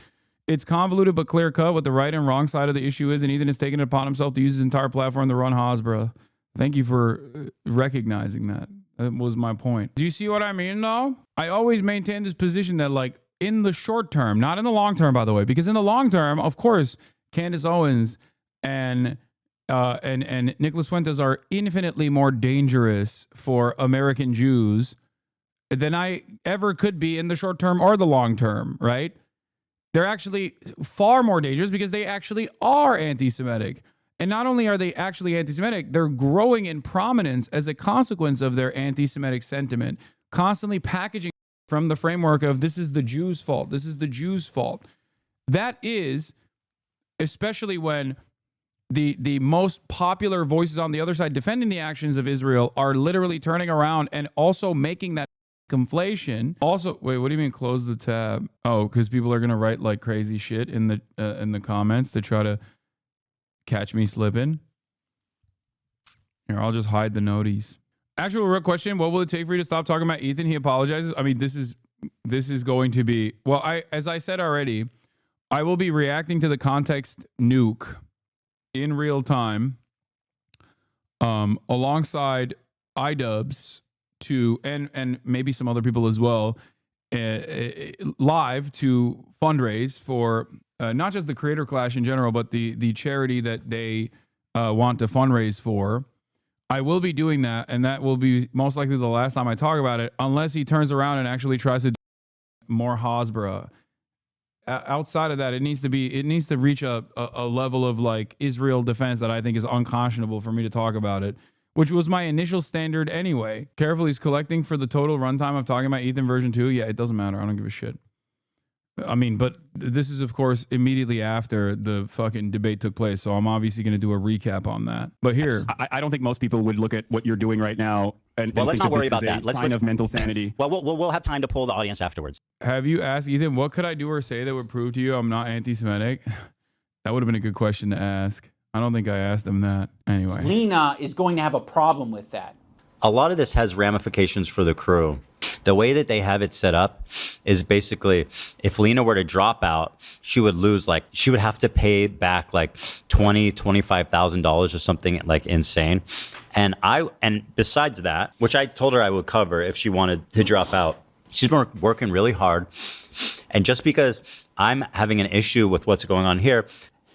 It's convoluted but clear cut what the right and wrong side of the issue is, and Ethan has taken it upon himself to use his entire platform to run Hasbro. Thank you for recognizing that. That was my point. Do you see what I mean, though? I always maintain this position that, like, in the short term, not in the long term, by the way, because in the long term, of course, Candace Owens and Nicholas Fuentes are infinitely more dangerous for American Jews than I ever could be in the short term or the long term, right? they're actually far more dangerous because they actually are anti-Semitic. And not only are they actually anti-Semitic, they're growing in prominence as a consequence of their anti-Semitic sentiment, constantly packaging from the framework of this is the Jews' fault. This is the Jews' fault. That is, especially when the most popular voices on the other side defending the actions of Israel are literally turning around and also making that conflation. Also, wait, what do you mean close the tab? Oh, because people are gonna write like crazy shit in the comments to try to catch me slipping. Here, I'll just hide the noties. Actual real question: what will it take for you to stop talking about Ethan? He apologizes. I mean, this is going to be, well, as I said already, I will be reacting to the context nuke in real time, alongside Idubbbz and maybe some other people as well, live to fundraise for not just the Creator Clash in general, but the charity that they want to fundraise for. I will be doing that, and that will be most likely the last time I talk about it, unless he turns around and actually tries to do more Hasbara. Outside of that, it needs to reach a level of like Israel defense that I think is unconscionable for me to talk about it, which was my initial standard anyway. Careful, he's collecting for the total runtime of talking about Ethan version 2. Yeah, it doesn't matter. I don't give a shit. I mean, but this is, of course, immediately after the fucking debate took place, so I'm obviously going to do a recap on that. But here, I don't think most people would look at what you're doing right now and let's think not worry this about is that. a sign of mental sanity. Well, we'll have time to poll the audience afterwards. Have you asked Ethan, what could I do or say that would prove to you I'm not anti-Semitic? That would have been a good question to ask. I don't think I asked him that. Anyway. Lena is going to have a problem with that. A lot of this has ramifications for the crew. The way that they have it set up is basically, if Lena were to drop out, she would lose, like, she would have to pay back like $25,000 or something like insane. And besides that, which I told her I would cover if she wanted to drop out, she's been working really hard. And just because I'm having an issue with what's going on here.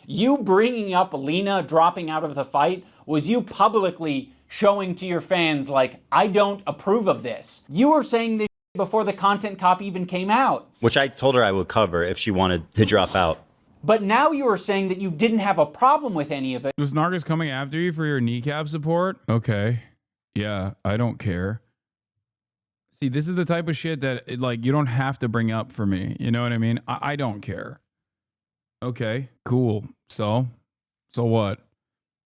You bringing up Lena dropping out of the fight was you publicly showing to your fans, like, I don't approve of this. You were saying this before the content copy even came out. Which I told her I would cover if she wanted to drop out. But now you are saying that you didn't have a problem with any of it. Was Narcus coming after you for your kneecap support? Okay. Yeah, I don't care. See, this is the type of shit that, like, you don't have to bring up for me. You know what I mean? I don't care. Okay, cool. So what?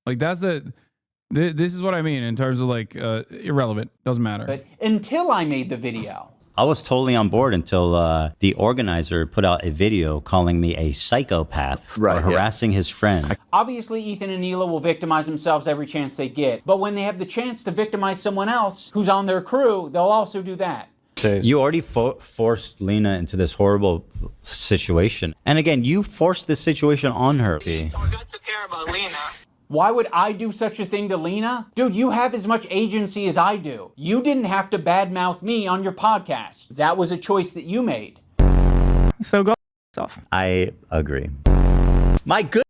Like, this is what I mean in terms of like irrelevant. Doesn't matter. But until I made the video. I was totally on board until the organizer put out a video calling me a psychopath for harassing his friend. Obviously, Ethan and Neela will victimize themselves every chance they get. But when they have the chance to victimize someone else who's on their crew, they'll also do that. You already forced Lena into this horrible situation. And again, you forced this situation on her. Why would I do such a thing to Lena? Dude, you have as much agency as I do. You didn't have to badmouth me on your podcast. That was a choice that you made. So go yourself. I agree. My good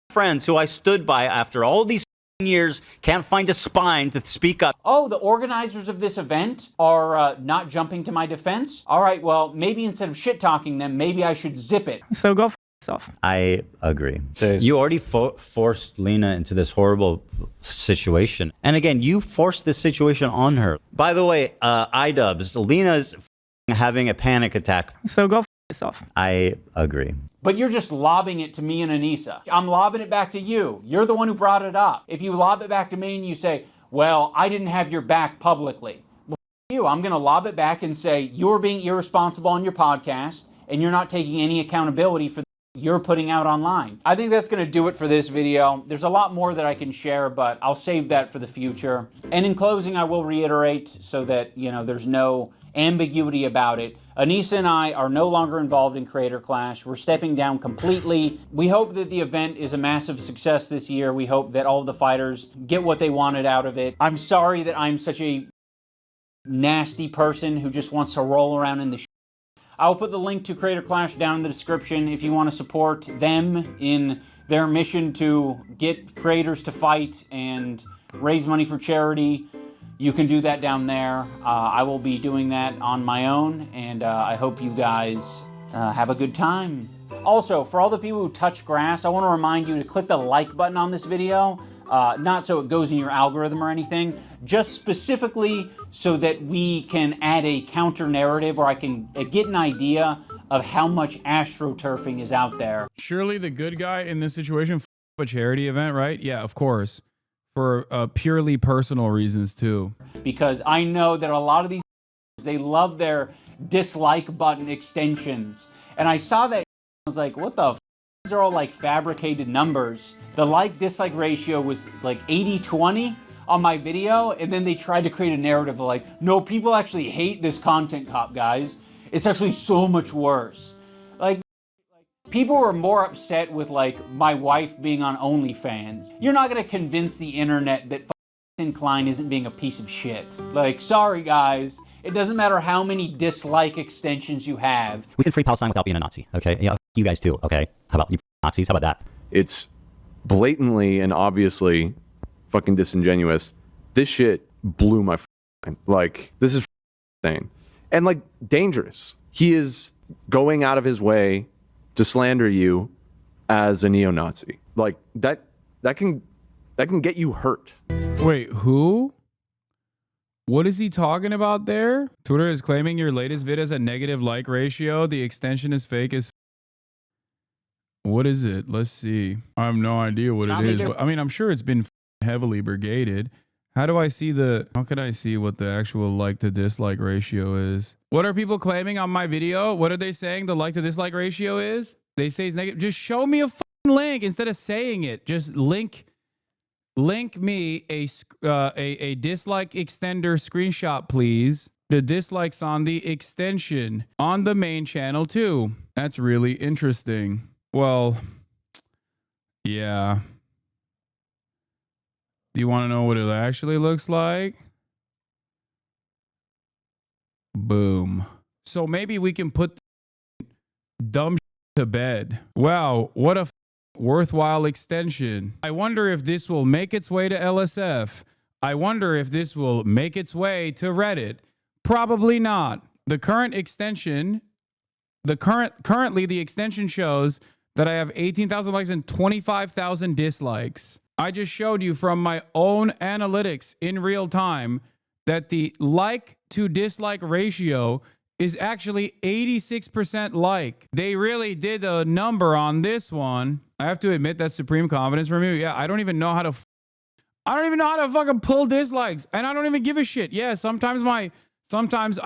friends who I stood by after all these years can't find a spine to speak up. Oh, the organizers of this event are not jumping to my defense? All right, well, maybe instead of shit-talking them, maybe I should zip it. So go yourself. I agree. You already forced Lena into this horrible situation. And again, you forced this situation on her. By the way, Idubbbz, Lena's having a panic attack. So go yourself. I agree. But you're just lobbing it to me and Anissa. I'm lobbing it back to you. You're the one who brought it up. If you lob it back to me and you say, well, I didn't have your back publicly. Well, you, I'm going to lob it back and say, you're being irresponsible on your podcast and you're not taking any accountability for you're putting out online. I think that's going to do it for this video. There's a lot more that I can share, but I'll save that for the future. And in closing, I will reiterate so that, you know, there's no ambiguity about it. Anissa and I are no longer involved in Creator Clash. We're stepping down completely. We hope that the event is a massive success this year. We hope that all of the fighters get what they wanted out of it. I'm sorry that I'm such a nasty person who just wants to roll around in the I'll put the link to Creator Clash down in the description if you want to support them in their mission to get creators to fight and raise money for charity. You can do that down there. I will be doing that on my own, and I hope you guys have a good time. Also, for all the people who touch grass, I want to remind you to click the like button on this video, not so it goes in your algorithm or anything, just specifically so that we can add a counter narrative, or I can get an idea of how much astroturfing is out there. Surely the good guy in this situation f a charity event, right? Yeah, of course. For purely personal reasons too. Because I know that a lot of these, they love their dislike button extensions. And I saw that, I was like, what the f? These are all like fabricated numbers. The like-dislike ratio was like 80-20 on my video, and then they tried to create a narrative of like, no, people actually hate this content cop, guys. It's actually so much worse. Like, people were more upset with like my wife being on OnlyFans. You're not gonna convince the internet that Klein isn't being a piece of shit. Like, sorry guys, it doesn't matter how many dislike extensions you have. We can free Palestine without being a Nazi, okay? Yeah, you guys too, okay? How about you Nazis? How about that? It's blatantly and obviously fucking disingenuous. This shit blew my mind. Like, this is insane. And like, dangerous. He is going out of his way to slander you as a neo-Nazi. Like, that can get you hurt. Wait, who? What is he talking about there? Twitter is claiming your latest vid has a negative like ratio. The extension is fake as. What is it? Let's see. I have no idea what it is. I mean, I'm sure it's been heavily brigaded. How do I see how can I see what the actual like to dislike ratio is? What are people claiming on my video? What are they saying the like to dislike ratio is? They say it's negative. Just show me a link instead of saying it. Just link me a dislike extender screenshot, please. The dislikes on the extension on the main channel too. That's really interesting. Well, yeah. Do you want to know what it actually looks like? Boom. So maybe we can put dumb to bed. Wow, what a worthwhile extension. I wonder if this will make its way to LSF. I wonder if this will make its way to Reddit. Probably not. The current extension, currently the extension shows that I have 18,000 likes and 25,000 dislikes. I just showed you from my own analytics in real time that the like to dislike ratio is actually 86% like. They really did a number on this one. I have to admit that's supreme confidence from you. Yeah, I don't even know how to fucking pull dislikes, and I don't even give a shit. Yeah, sometimes I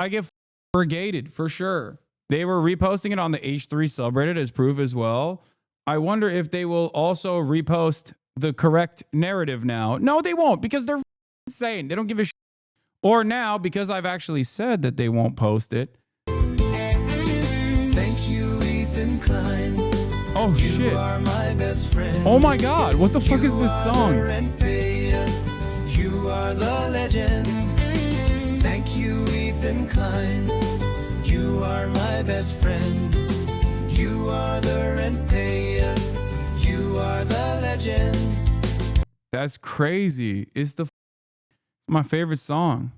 get brigaded for sure. They were reposting it on the H3 subreddit as proof as well. I wonder if they will also repost the correct narrative now. No, they won't, because they're insane. They don't give a shit. Or now, because I've actually said that they won't post it. Thank you, Ethan Klein. Oh shit. You are my best friend. Oh my god, what the fuck is this song? You are the legend. Thank you, Ethan Klein. You are my best friend. You are the rent payer. You are the legend. That's crazy. It's my favorite song.